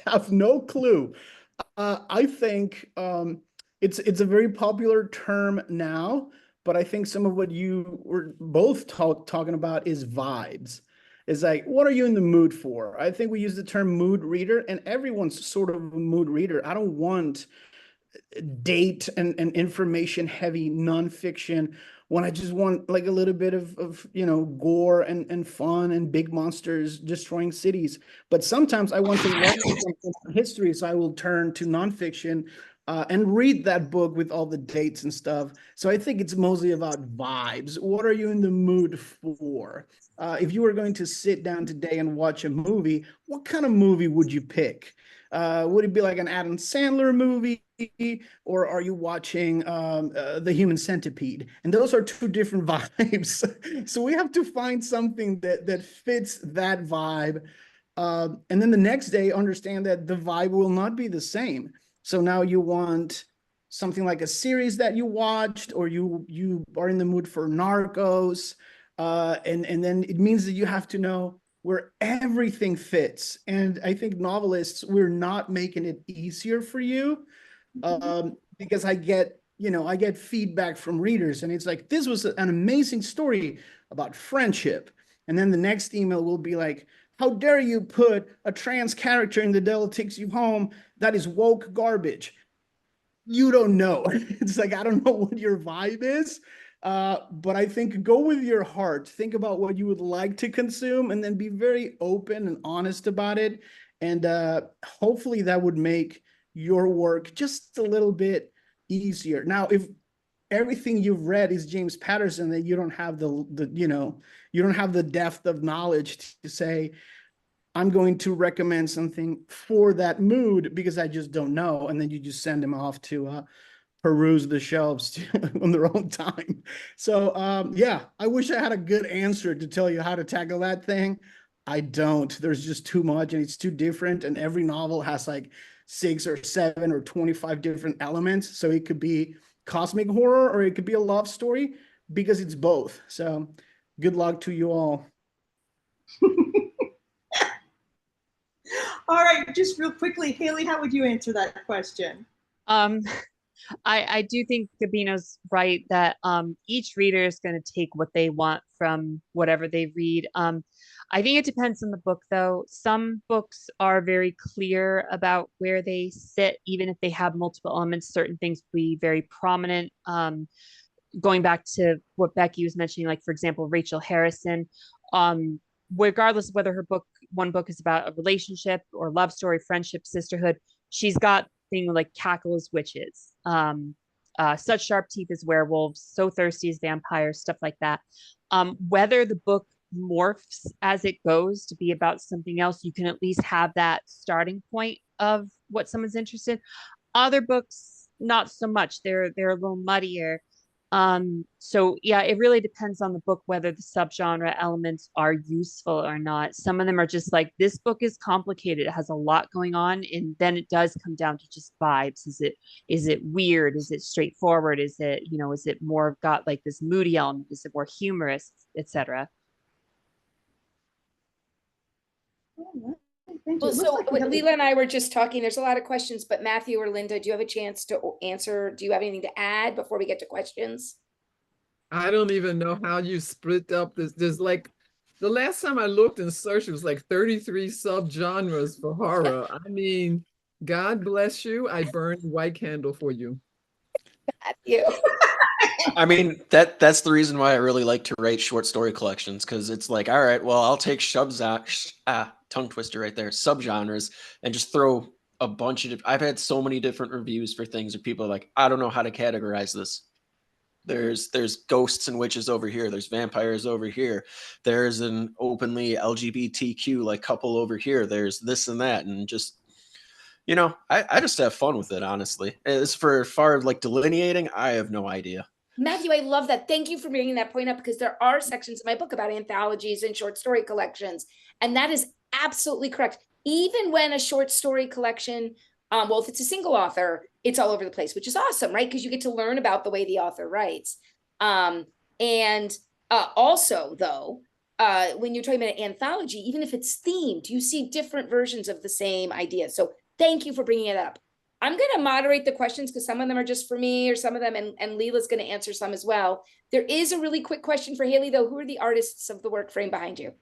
I have no clue. I think it's a very popular term now, but I think some of what you were both talking about is vibes. It's like, what are you in the mood for? I think we use the term mood reader, and everyone's sort of a mood reader. I don't want date and information heavy nonfiction when I just want like a little bit of gore and fun and big monsters destroying cities. But sometimes I want to learn some history, so I will turn to nonfiction and read that book with all the dates and stuff. So I think it's mostly about vibes. What are you in the mood for? If you were going to sit down today and watch a movie, what kind of movie would you pick? Would it be like an Adam Sandler movie, or are you watching The Human Centipede? And those are two different vibes. So we have to find something that fits that vibe. And then the next day, understand that the vibe will not be the same. So now you want something like a series that you watched, or you are in the mood for Narcos. And then it means that you have to know where everything fits. And I think novelists, we're not making it easier for you, because I get feedback from readers, and it's like, this was an amazing story about friendship. And then the next email will be like, how dare you put a trans character in The Devil Takes You Home? That is woke garbage. You don't know. It's like, I don't know what your vibe is. But I think go with your heart. Think about what you would like to consume, and then be very open and honest about it. And hopefully that would make your work just a little bit easier. Now, if everything you've read is James Patterson, then you don't have you don't have the depth of knowledge to say, I'm going to recommend something for that mood, because I just don't know. And then you just send them off to peruse the shelves on their own time. So yeah, I wish I had a good answer to tell you how to tackle that thing. I don't. There's just too much, and it's too different. And every novel has like 6 or 7 or 25 different elements. So it could be cosmic horror, or it could be a love story, because it's both. So good luck to you all. All right, just real quickly, Hailey, how would you answer that question? I do think Gabino's right that each reader is going to take what they want from whatever they read. I think it depends on the book, though. Some books are very clear about where they sit, even if they have multiple elements. Certain things will be very prominent. Going back to what Becky was mentioning, like, for example, Rachel Harrison, regardless of whether one book is about a relationship or love story, friendship, sisterhood, she's got things like cackle as witches, such sharp teeth as werewolves, so thirsty as vampires, stuff like that. Whether the book morphs as it goes to be about something else, you can at least have that starting point of what someone's interested in. Other books, not so much. They're a little muddier. So yeah, it really depends on the book whether the subgenre elements are useful or not. Some of them are just like, this book is complicated, it has a lot going on, and then it does come down to just vibes. Is it weird? Is it straightforward? Is it more got like this moody element? Is it more humorous, etc.? Thank you. Well, so Like Lila and I were just talking, there's a lot of questions, but Matthew or Linda, do you have a chance to answer? Do you have anything to add before we get to questions? I don't even know how you split up this. There's like, the last time I looked and searched, it was like 33 subgenres for horror. I mean, God bless you. I burned white candle for you. Matthew. I mean, that's the reason why I really like to write short story collections, because it's like, all right, well, I'll take tongue twister right there, subgenres, and just throw a bunch of I've had so many different reviews for things where people are like, I don't know how to categorize this. There's ghosts and witches over here. There's vampires over here. There's an openly LGBTQ like couple over here. There's this and that, and just, I just have fun with it, honestly. As for far like delineating, I have no idea. Matthew, I love that. Thank you for bringing that point up, because there are sections in my book about anthologies and short story collections. And that is absolutely correct. Even when a short story collection, well, if it's a single author, it's all over the place, which is awesome, right? Because you get to learn about the way the author writes. Also, though, when you're talking about an anthology, even if it's themed, you see different versions of the same idea. So thank you for bringing it up. I'm going to moderate the questions because some of them are just for me, or some of them, and Lila's going to answer some as well. There is a really quick question for Hailey, though. Who are the artists of the work frame behind you?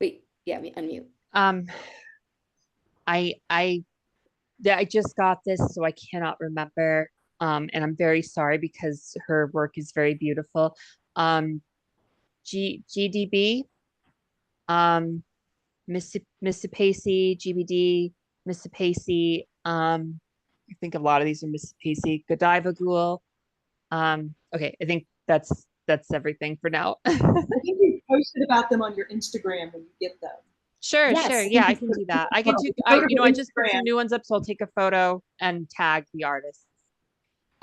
Wait, yeah, unmute. I just got this, so I cannot remember. And I'm very sorry because her work is very beautiful. GDB, Mississippi, GBD, Mississippi. I think a lot of these are Mississippi. Godiva Ghoul. Okay, I think that's that's everything for now. I think you posted about them on your Instagram when you get them. Sure, Yes. sure. Yeah, I can do that. I can do, I just put some new ones up, so I'll take a photo and tag the artist.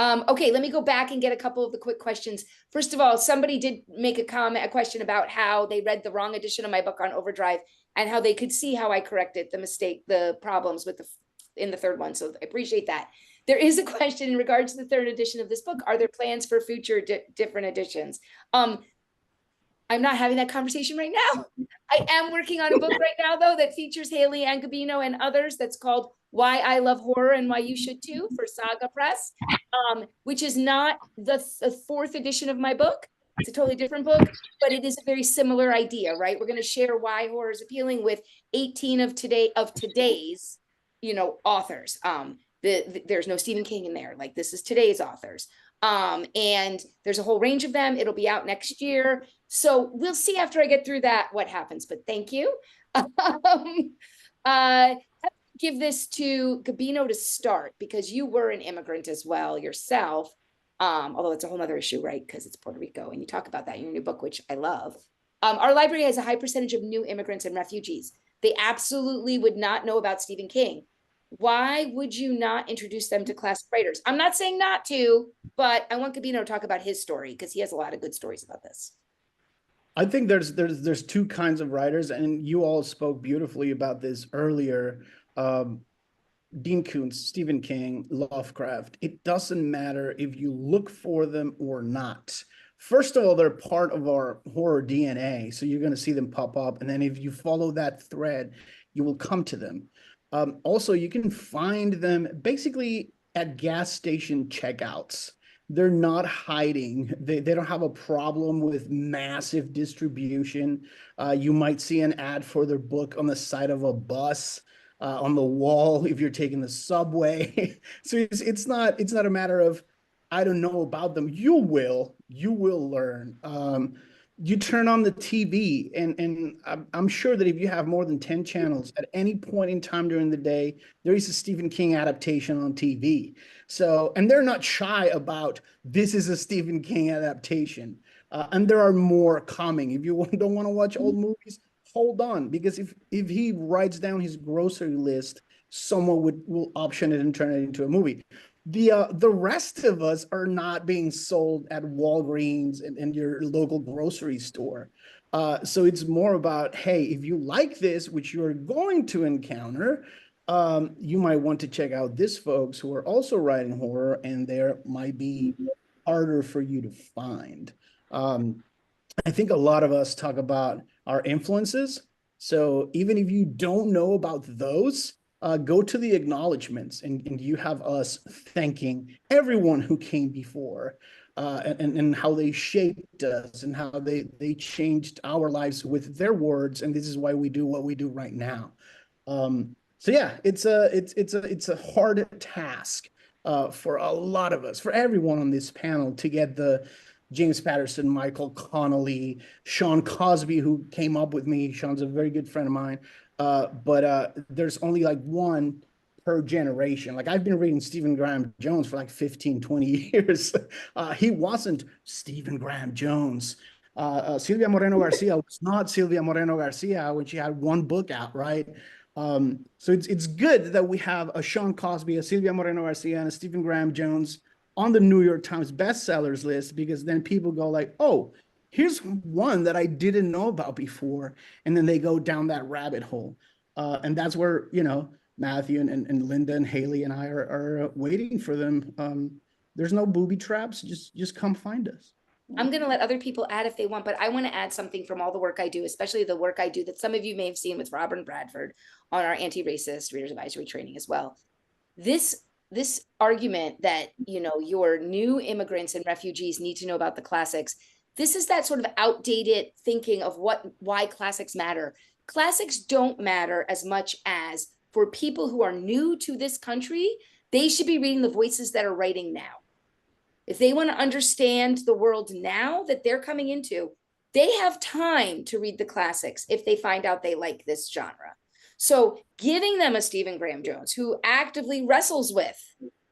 Okay, let me go back and get a couple of the quick questions. First of all, somebody did make a question about how they read the wrong edition of my book on Overdrive and how they could see how I corrected the problems with in the third one. So I appreciate that. There is a question in regards to the third edition of this book. Are there plans for future different editions? I'm not having that conversation right now. I am working on a book right now, though, that features Hailey and Gabino and others. That's called Why I Love Horror and Why You Should Too for Saga Press, which is not the fourth edition of my book. It's a totally different book, but it is a very similar idea, right? We're going to share why horror is appealing with 18 of today's, authors. There's no Stephen King in there. Like, this is today's authors. And there's a whole range of them. It'll be out next year. So we'll see after I get through that what happens, but thank you. Give this to Gabino to start, because you were an immigrant as well yourself. Although it's a whole nother issue, right? Because it's Puerto Rico, and you talk about that in your new book, which I love. Our library has a high percentage of new immigrants and refugees. They absolutely would not know about Stephen King. Why would you not introduce them to classic writers? I'm not saying not to, but I want Gabino to talk about his story, because he has a lot of good stories about this. I think there's two kinds of writers, and you all spoke beautifully about this earlier. Dean Koontz, Stephen King, Lovecraft. It doesn't matter if you look for them or not. First of all, they're part of our horror DNA, so you're going to see them pop up, and then if you follow that thread, you will come to them. Also, you can find them basically at gas station checkouts. They're not hiding. They don't have a problem with massive distribution. You might see an ad for their book on the side of a bus, on the wall if you're taking the subway. So it's not a matter of, I don't know about them. You will learn. You turn on the TV, and I'm sure that if you have more than 10 channels at any point in time during the day, there is a Stephen King adaptation on TV. So, and they're not shy about, this is a Stephen King adaptation. And there are more coming. If you don't want to watch old movies, hold on, because if he writes down his grocery list, someone will option it and turn it into a movie. The rest of us are not being sold at Walgreens and your local grocery store. So it's more about, hey, if you like this, which you're going to encounter, you might want to check out this folks who are also writing horror, and there might be harder for you to find. I think a lot of us talk about our influences. So even if you don't know about those, go to the acknowledgements, and you have us thanking everyone who came before, and how they shaped us and how they changed our lives with their words. And this is why we do what we do right now. So yeah, it's a hard task for a lot of us, for everyone on this panel, to get the James Patterson, Michael Connolly, Sean Cosby, who came up with me. Sean's a very good friend of mine. But there's only like one per generation. Like, I've been reading Stephen Graham Jones for like 15, 20 years. He wasn't Stephen Graham Jones. Silvia Moreno Garcia was not Silvia Moreno Garcia when she had one book out, right? So it's good that we have a Sean Cosby, a Silvia Moreno Garcia, and a Stephen Graham Jones on the New York Times bestsellers list, because then people go like, oh, here's one that I didn't know about before. And then they go down that rabbit hole. And that's where, Matthew and Linda and Hailey and I are waiting for them. There's no booby traps. Just come find us. I'm going to let other people add if they want, but I want to add something from all the work I do, especially the work I do that some of you may have seen with Robin Bradford on our anti-racist readers advisory training as well. This argument that, your new immigrants and refugees need to know about the classics, this is that sort of outdated thinking of why classics matter. Classics don't matter as much as, for people who are new to this country, they should be reading the voices that are writing now. If they want to understand the world now that they're coming into, they have time to read the classics if they find out they like this genre. So giving them a Stephen Graham Jones who actively wrestles with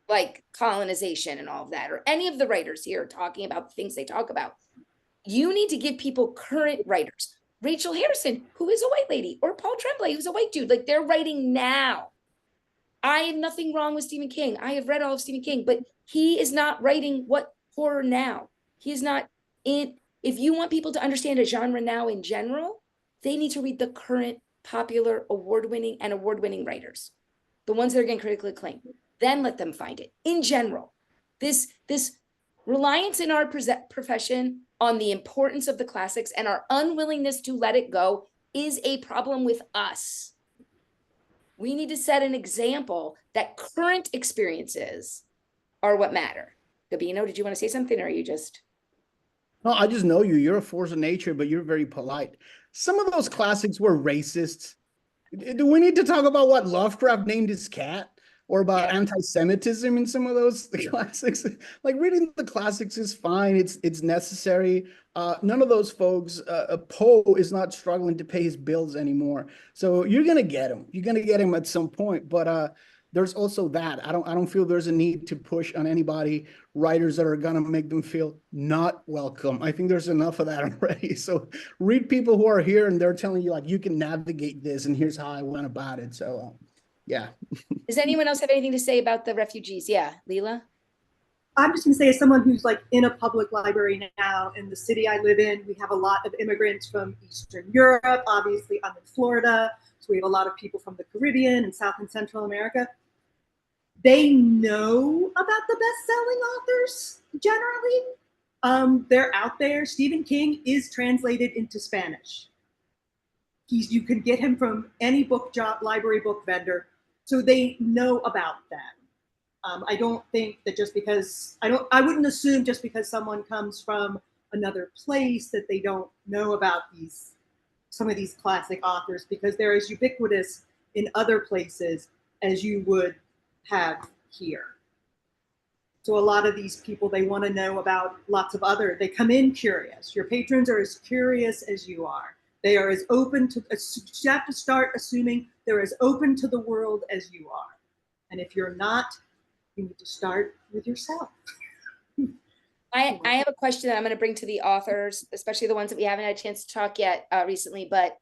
like colonization and all of that, or any of the writers here talking about the things they talk about, You need to give people current writers. Rachel Harrison, who is a white lady, or Paul Tremblay, who's a white dude, like they're writing now. I have nothing wrong with Stephen King. I have read all of Stephen King, but he is not writing what horror now. He is not in. If you want people to understand a genre now in general, they need to read the current popular award-winning writers, the ones that are getting critically acclaimed. Then let them find it. In general, this reliance in our profession on the importance of the classics and our unwillingness to let it go is a problem with us. We need to set an example that current experiences are what matter. Gabino, did you want to say something, or are you just? No, I just know you. You're a force of nature, but you're very polite. Some of those classics were racist. Do we need to talk about what Lovecraft named his cat? Or about anti-Semitism in some of those classics? Like, reading the classics is fine. It's necessary. None of those folks, Poe is not struggling to pay his bills anymore. So you're gonna get him. You're gonna get him at some point. But there's also that. I don't feel there's a need to push on anybody, writers that are gonna make them feel not welcome. I think there's enough of that already. So read people who are here and they're telling you, like, you can navigate this and here's how I went about it. So yeah. Does anyone else have anything to say about the refugees? Yeah, Lila? I'm just going to say, as someone who's like in a public library now, in the city I live in, we have a lot of immigrants from Eastern Europe. Obviously, I'm in Florida, so we have a lot of people from the Caribbean and South and Central America. They know about the best-selling authors, generally. They're out there. Stephen King is translated into Spanish. You can get him from any library book vendor. So they know about them. I don't think that just because I wouldn't assume just because someone comes from another place that they don't know about some of these classic authors, because they're as ubiquitous in other places as you would have here. So a lot of these people, they want to know about lots of they come in curious. Your patrons are as curious as you are. They are as open to, you have to start assuming they're as open to the world as you are. And if you're not, you need to start with yourself. I have a question that I'm going to bring to the authors, especially the ones that we haven't had a chance to talk yet recently. But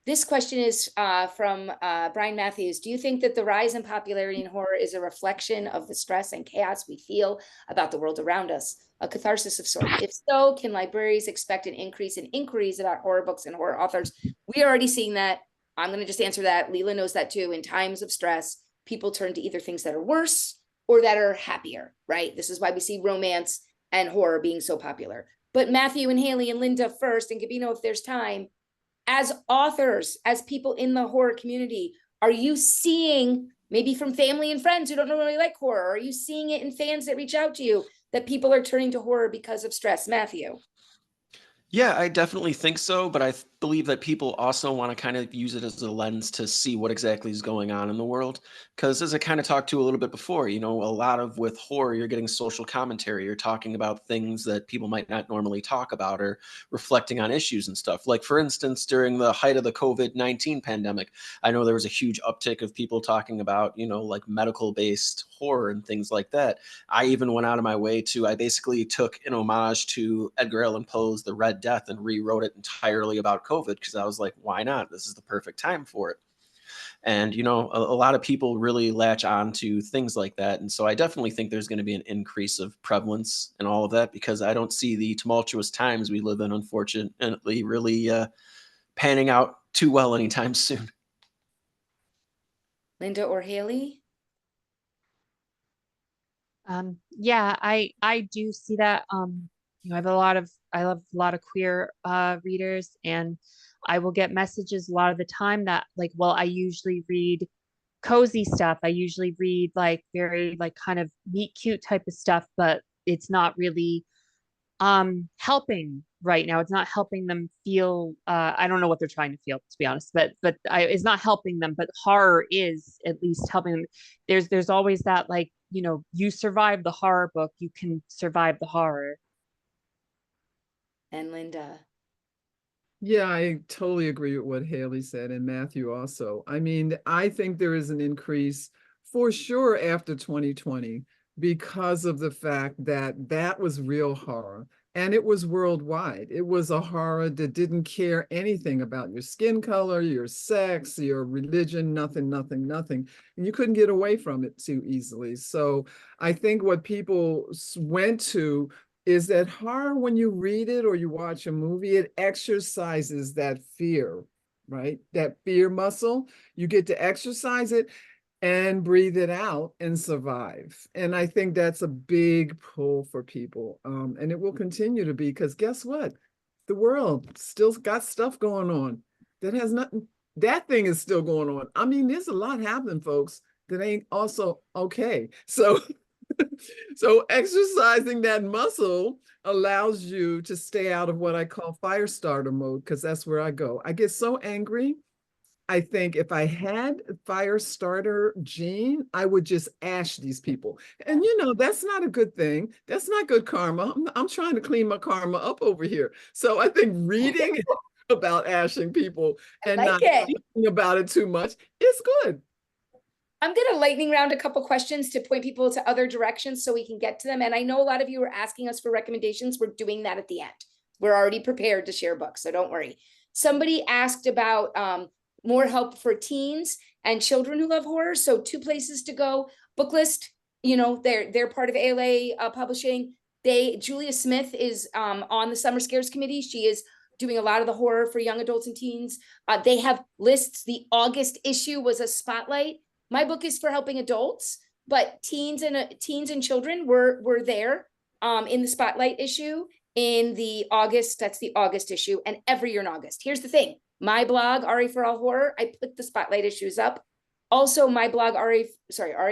this question is from Brian Matthews. Do you think that the rise in popularity in horror is a reflection of the stress and chaos we feel about the world around us? A catharsis of sorts? If so, can libraries expect an increase in inquiries about horror books and horror authors? We are already seeing that. I'm going to just answer that. Lila knows that too. In times of stress, people turn to either things that are worse or that are happier, right? This is why we see romance and horror being so popular. But Matthew and Hailey and Linda first, and Gabino, if there's time, as authors, as people in the horror community, are you seeing, maybe from family and friends who don't really like horror, are you seeing it in fans that reach out to you, that people are turning to horror because of stress? Matthew? Yeah, I definitely think so, but I believe that people also want to kind of use it as a lens to see what exactly is going on in the world. Because as I kind of talked to a little bit before, a lot of with horror, you're getting social commentary. You're talking about things that people might not normally talk about, or reflecting on issues and stuff. Like, for instance, during the height of the COVID-19 pandemic, I know there was a huge uptick of people talking about, like medical-based horror and things like that. I even went out of my way I basically took an homage to Edgar Allan Poe's The Red Death and rewrote it entirely about COVID, because I was like, why not? This is the perfect time for it. And, a lot of people really latch on to things like that. And so I definitely think there's going to be an increase of prevalence and all of that, because I don't see the tumultuous times we live in, unfortunately, really panning out too well anytime soon. Linda or Hailey? Yeah, I do see that. I love a lot of queer readers, and I will get messages a lot of the time that, like, well, I usually read cozy stuff. I usually read like very like kind of meet cute type of stuff, but it's not really helping right now. It's not helping them feel I don't know what they're trying to feel, to be honest, but it's not helping them, but horror is at least helping them. There's always that, like, you survive the horror book, you can survive the horror. And Linda? Yeah, I totally agree with what Hailey said, and Matthew also. I mean, I think there is an increase for sure after 2020 because of the fact that was real horror. And it was worldwide. It was a horror that didn't care anything about your skin color, your sex, your religion, nothing, nothing, nothing. And you couldn't get away from it too easily. So I think what people went to is that horror, when you read it or you watch a movie, it exercises that fear, right? That fear muscle. You get to exercise it and breathe it out and survive. And I think that's a big pull for people. And it will continue to be, because guess what? The world still got stuff going on that has nothing, that thing is still going on. I mean, there's a lot happening, folks, that ain't also okay. So, so exercising that muscle allows you to stay out of what I call fire starter mode, because that's where I go. I get so angry. I think if I had a fire starter gene, I would just ash these people. And you know, that's not a good thing. That's not good karma. I'm trying to clean my karma up over here. So I think reading about ashing people and not thinking about it too much is good. I'm going to lightning round a couple questions to point people to other directions so we can get to them. And I know a lot of you are asking us for recommendations. We're doing that at the end. We're already prepared to share books, so don't worry. Somebody asked about more help for teens and children who love horror. So 2 places to go. Booklist, you know, they're part of ALA publishing. Julia Smith is on the Summer Scares Committee. She is doing a lot of the horror for young adults and teens. They have lists. The August issue was a spotlight. My book is for helping adults, but teens and children were there in the spotlight issue in the August. That's the August issue, and every year in August. Here's the thing. My blog, RA for All Horror, I put the spotlight issues up. Also, my blog, RA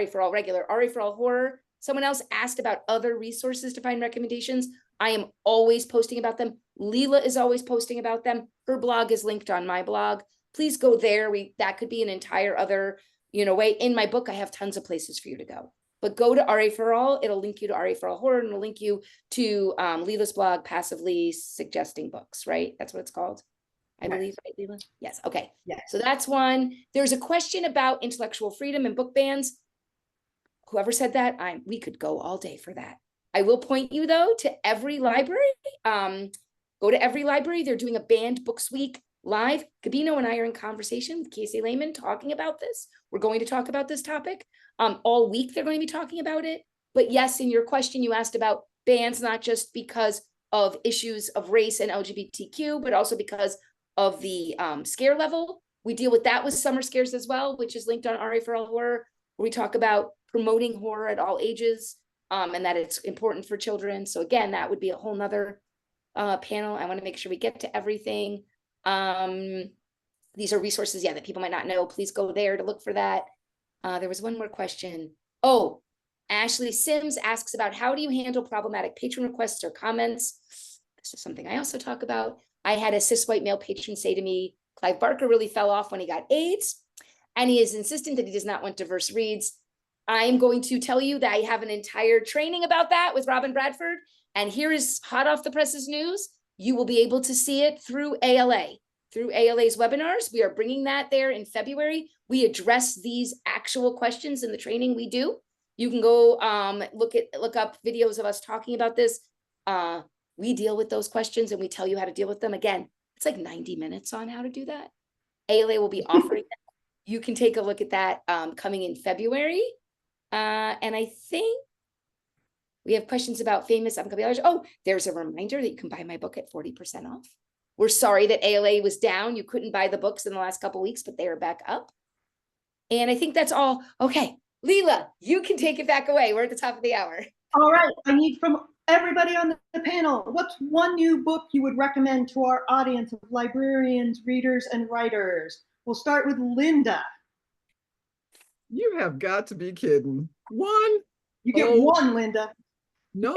for All Regular, RA for All Horror. Someone else asked about other resources to find recommendations. I am always posting about them. Lila is always posting about them. Her blog is linked on my blog. Please go there. That could be an entire other, way. In my book, I have tons of places for you to go. But go to RA for All. It'll link you to RA for All Horror, and it'll link you to Lila's blog, Passively Suggesting Books, right? That's what it's called. I believe, right, Lila? Yes. Okay. Yes. So that's one. There's a question about intellectual freedom and book bans. Whoever said that, we could go all day for that. I will point you though to every library. Go to every library. They're doing a banned books week live. Gabino and I are in conversation with Casey Lehman talking about this. We're going to talk about this topic. All week they're going to be talking about it. But yes, in your question, you asked about bans, not just because of issues of race and LGBTQ, but also because of the scare level. We deal with that with Summer Scares as well, which is linked on RA for All Horror, where we talk about promoting horror at all ages and that it's important for children. So again, that would be a whole nother panel. I want to make sure we get to everything. These are resources, that people might not know. Please go there to look for that. There was one more question. Oh, Ashley Sims asks about how do you handle problematic patron requests or comments? This is something I also talk about. I had a cis white male patron say to me, Clive Barker really fell off when he got AIDS, and he is insistent that he does not want diverse reads. I'm going to tell you that I have an entire training about that with Robin Bradford, and here is hot off the presses news. You will be able to see it through ALA, through ALA's webinars. We are bringing that there in February. We address these actual questions in the training we do. You can go look up videos of us talking about this. We deal with those questions and we tell you how to deal with them. Again, it's like 90 minutes on how to do that. ALA will be offering that. You can take a look at that coming in February. And I think we have questions about famous upcoming authors. Oh, there's a reminder that you can buy my book at 40% off. We're sorry that ALA was down. You couldn't buy the books in the last couple of weeks, but they are back up. And I think that's all. Okay, Lila, you can take it back away. We're at the top of the hour. All right, I need from everybody on the panel, what's one new book you would recommend to our audience of librarians, readers, and writers? We'll start with Linda. You have got to be kidding. One? You get one, Linda. No.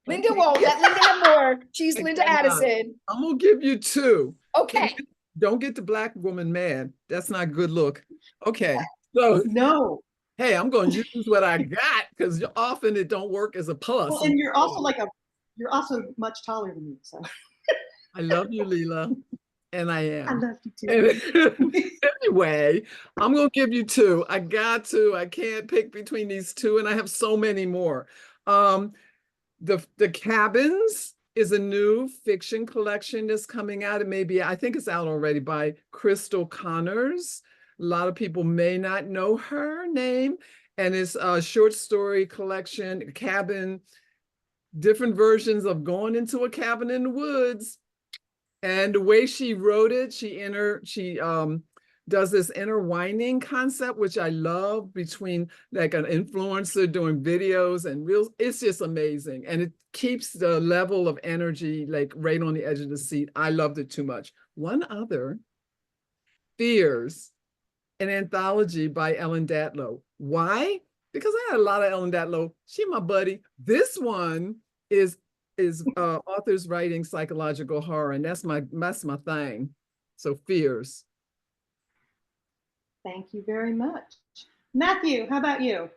Linda won't. Let Linda have more. She's Linda Addison. I'm going to give you 2. Okay. Don't get the Black woman mad. That's not a good look. Okay. So no. Hey, I'm going to use what I got because often it don't work as a plus. Well, and you're also you're also much taller than me. So I love you, Lila. And I am. I love you too. Anyway, I'm going to give you 2. I got to. I can't pick between these 2, and I have so many more. The Cabins is a new fiction collection that's coming out. It may be, I think it's out already, by Crystal Connors. A lot of people may not know her name. And it's a short story collection, cabin, different versions of going into a cabin in the woods. And the way she wrote it, she does this intertwining concept, which I love, between like an influencer doing videos and reels. It's just amazing. And it keeps the level of energy like right on the edge of the seat. I loved it too much. One other, Fears, an anthology by Ellen Datlow. Why? Because I had a lot of Ellen Datlow. She my buddy. This one is authors writing psychological horror, and that's my thing. So Fears. Thank you very much. Matthew, how about you?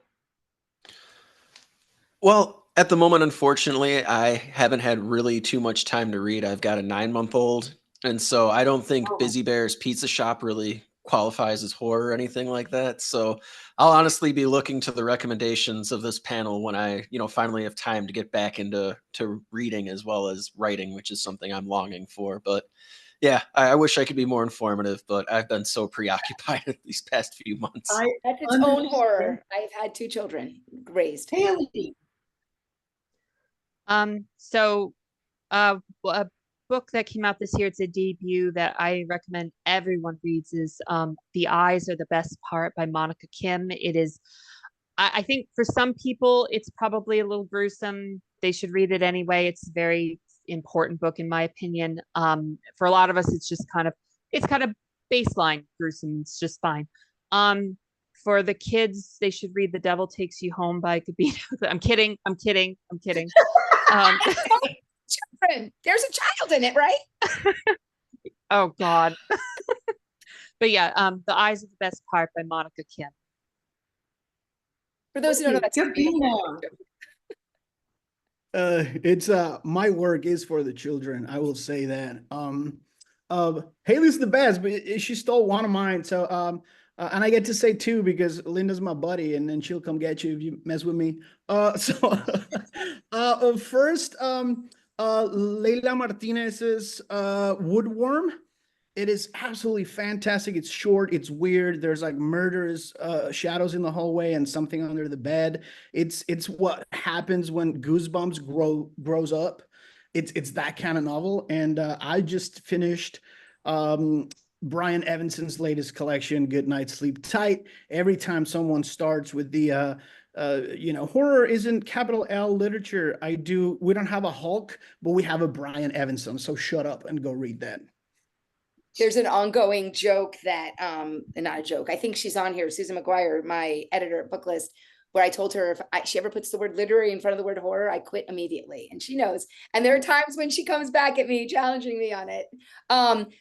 Well, at the moment, unfortunately, I haven't had really too much time to read. I've got a 9-month-old, and so I don't think Busy Bear's Pizza Shop really qualifies as horror or anything like that. So I'll honestly be looking to the recommendations of this panel when I, finally have time to get back into reading as well as writing, which is something I'm longing for. But yeah, I wish I could be more informative, but I've been so preoccupied these past few months. That's its own horror. I've had 2 children raised. Hailey. So a book that came out this year, it's a debut that I recommend everyone reads, is The Eyes Are the Best Part by Monica Kim. It is, I think for some people, it's probably a little gruesome. They should read it anyway. It's a very important book, in my opinion. For a lot of us, it's kind of baseline gruesome. It's just fine. For the kids, they should read The Devil Takes You Home by Gabino. I'm kidding. Children, there's a child in it, right? Oh God. But yeah, The Eyes Are the Best Part by Monica Kim. For those who don't know, that's Gabino. It's my work is for the children. I will say that. Hailey's the best, but she stole one of mine. So and I get to say 2 because Linda's my buddy, and then she'll come get you if you mess with me. First, Leila Martinez's Woodworm. It is absolutely fantastic. It's short, it's weird. There's like murderous shadows in the hallway and something under the bed. It's what happens when Goosebumps grows up. It's that kind of novel. And I just finished Brian Evanson's latest collection, Good Night, Sleep Tight. Every time someone starts with the horror isn't capital L literature. We don't have a Hulk, but we have a Brian Evanson. So shut up and go read that. There's an ongoing joke that, not a joke, I think she's on here, Susan McGuire, my editor at Booklist, where I told her if she ever puts the word literary in front of the word horror, I quit immediately. And she knows. And there are times when she comes back at me, challenging me on it.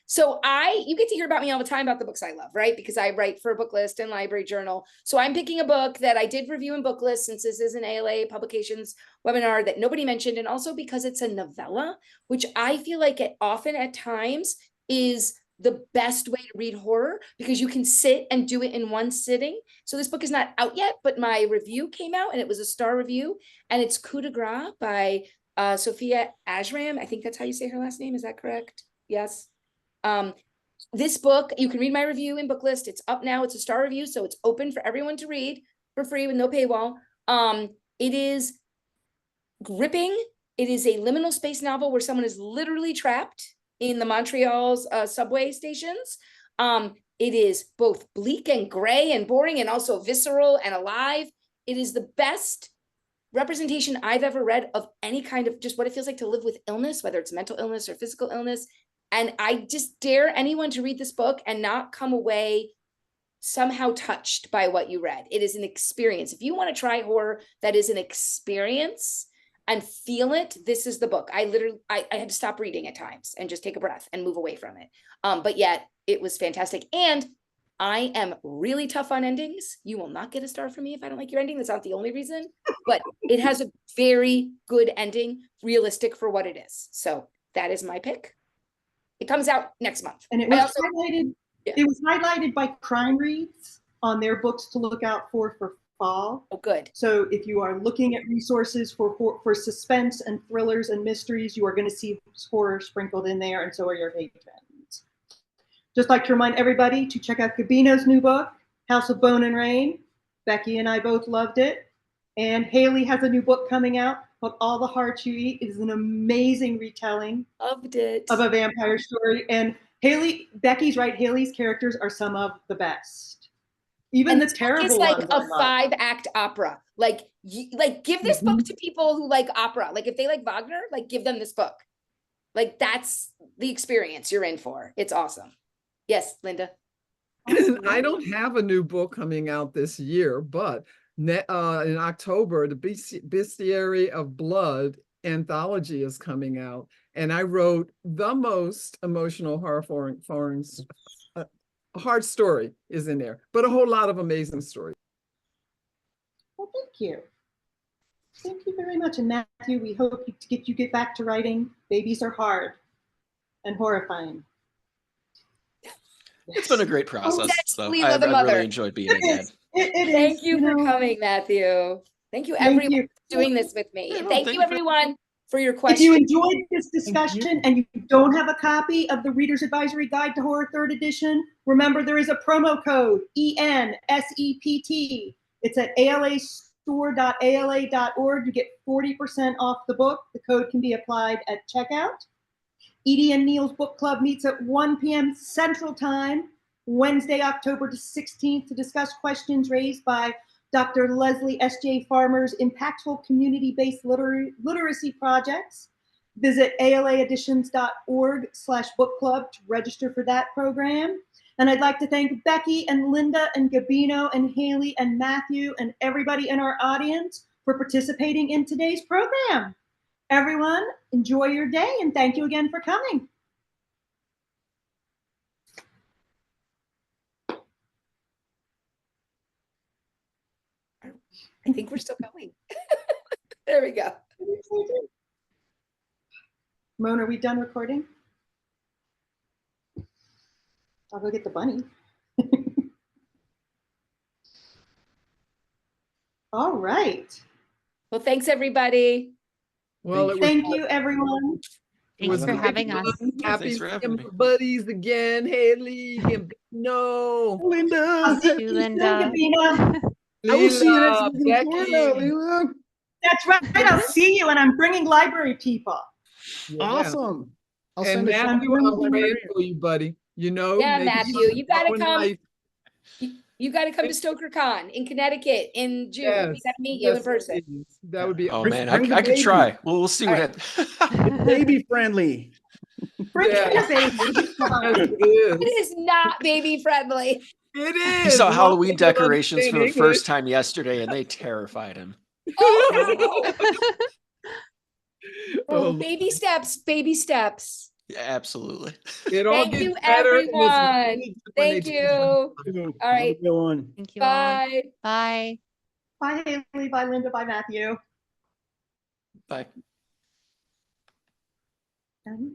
So you get to hear about me all the time about the books I love, right? Because I write for Booklist and Library Journal. So I'm picking a book that I did review in Booklist, since this is an ALA Publications webinar that nobody mentioned. And also because it's a novella, which I feel like often at times is the best way to read horror, because you can sit and do it in one sitting. So this book is not out yet, but my review came out and it was a star review, and it's Coup de Grace by Sophia Ajram. I think that's how you say her last name. Is that correct? Yes. This book, you can read my review in Booklist. It's up now. It's a star review, so it's open for everyone to read for free with no paywall. It is gripping. It is a liminal space novel where someone is literally trapped in the Montreal's subway stations. It is both bleak and gray and boring, and also visceral and alive. It is the best representation I've ever read of any kind of just what it feels like to live with illness, whether it's mental illness or physical illness. And I just dare anyone to read this book and not come away somehow touched by what you read. It is an experience. If you want to try horror that is an experience and feel it, this is the book. I had to stop reading at times and just take a breath and move away from it. But yet it was fantastic. And I am really tough on endings. You will not get a star from me if I don't like your ending. That's not the only reason, but it has a very good ending, realistic for what it is. So that is my pick. It comes out next month. And it was highlighted by Crime Reads on their books to look out for fall. Oh, good. So if you are looking at resources for suspense and thrillers and mysteries, you are going to see horror sprinkled in there, and so are your patrons. Just like to remind everybody to check out Gabino's new book, House of Bone and Rain. Becky and I both loved it. And Hailey has a new book coming out called All the Hearts You Eat. It is an amazing retelling Loved it. of a vampire story. And Becky's right, Hailey's characters are some of the best. Even And the this book terrible is like ones. a 5-act opera. Like give this book to people who like opera. Like if they like Wagner, like give them this book. Like that's the experience you're in for. It's awesome. Yes, Linda. I don't have a new book coming out this year, but in October, the Bestiary of Blood anthology is coming out, and I wrote the most emotional hard story is in there, but a whole lot of amazing stories. Well, thank you. Thank you very much. And Matthew, we hope you get back to writing. Babies are hard and horrifying. It's been a great process. So Lila I've the mother. really enjoyed being a dad. It Thank is, you for know. coming, Matthew. Thank you, Thank everyone, you. for doing this with me. Yeah, And no, thank thank you, you for- everyone, for your If questions. you enjoyed this discussion and you don't have a copy of the Reader's Advisory Guide to Horror 3rd edition, remember there is a promo code, ENSEPT. It's at alastore.ala.org. You get 40% off the book. The code can be applied at checkout. Edi and Neal's book club meets at 1 p.m. Central Time, Wednesday, October 16th, to discuss questions raised by Dr. Leslie S.J. Farmer's impactful community-based literacy projects. Visit alaeditions.org/book club to register for that program. And I'd like to thank Becky and Linda and Gabino and Hailey and Matthew and everybody in our audience for participating in today's program. Everyone, enjoy your day, and thank you again for coming. I think we're still going. There we go. Mona, are we done recording? I'll go get the bunny. All right. Well, thanks, everybody. Well, it was Thank you, everyone. Thanks for great having us. fun. Happy Thanks for having seeing me. my buddies again, Hailey, no, Linda. I'll see You, you soon, Linda. Gabino. I will see you next Lila, week in Florida, Becky. Lila. That's right. I'll see you, and I'm bringing library people. Yeah. Awesome. I'll And send a shout Matthew, out to I'm the praying librarian. for you, buddy. You know, Yeah, maybe Matthew, something you gotta in come. life. You got to come to StokerCon in Connecticut in June. Yes, We got to meet you in yes, person. please. That would be Oh awesome. man, Bring the I could baby. try. Well, we'll see All what It's baby friendly. Bring Yeah. the baby. It'll be Yes, fun. it It is. is not baby friendly. It He is. saw Most Halloween people don't decorations for the understand first English. time yesterday, and they terrified him. Oh, Oh, baby steps, baby steps. Yeah, absolutely. it all Thank gets you, better and it's everyone. really good when Thank they you. do All Have right. a good one. Thank you all. Bye. Bye. Bye, Hailey. Bye, Linda. Bye, Matthew. Bye. And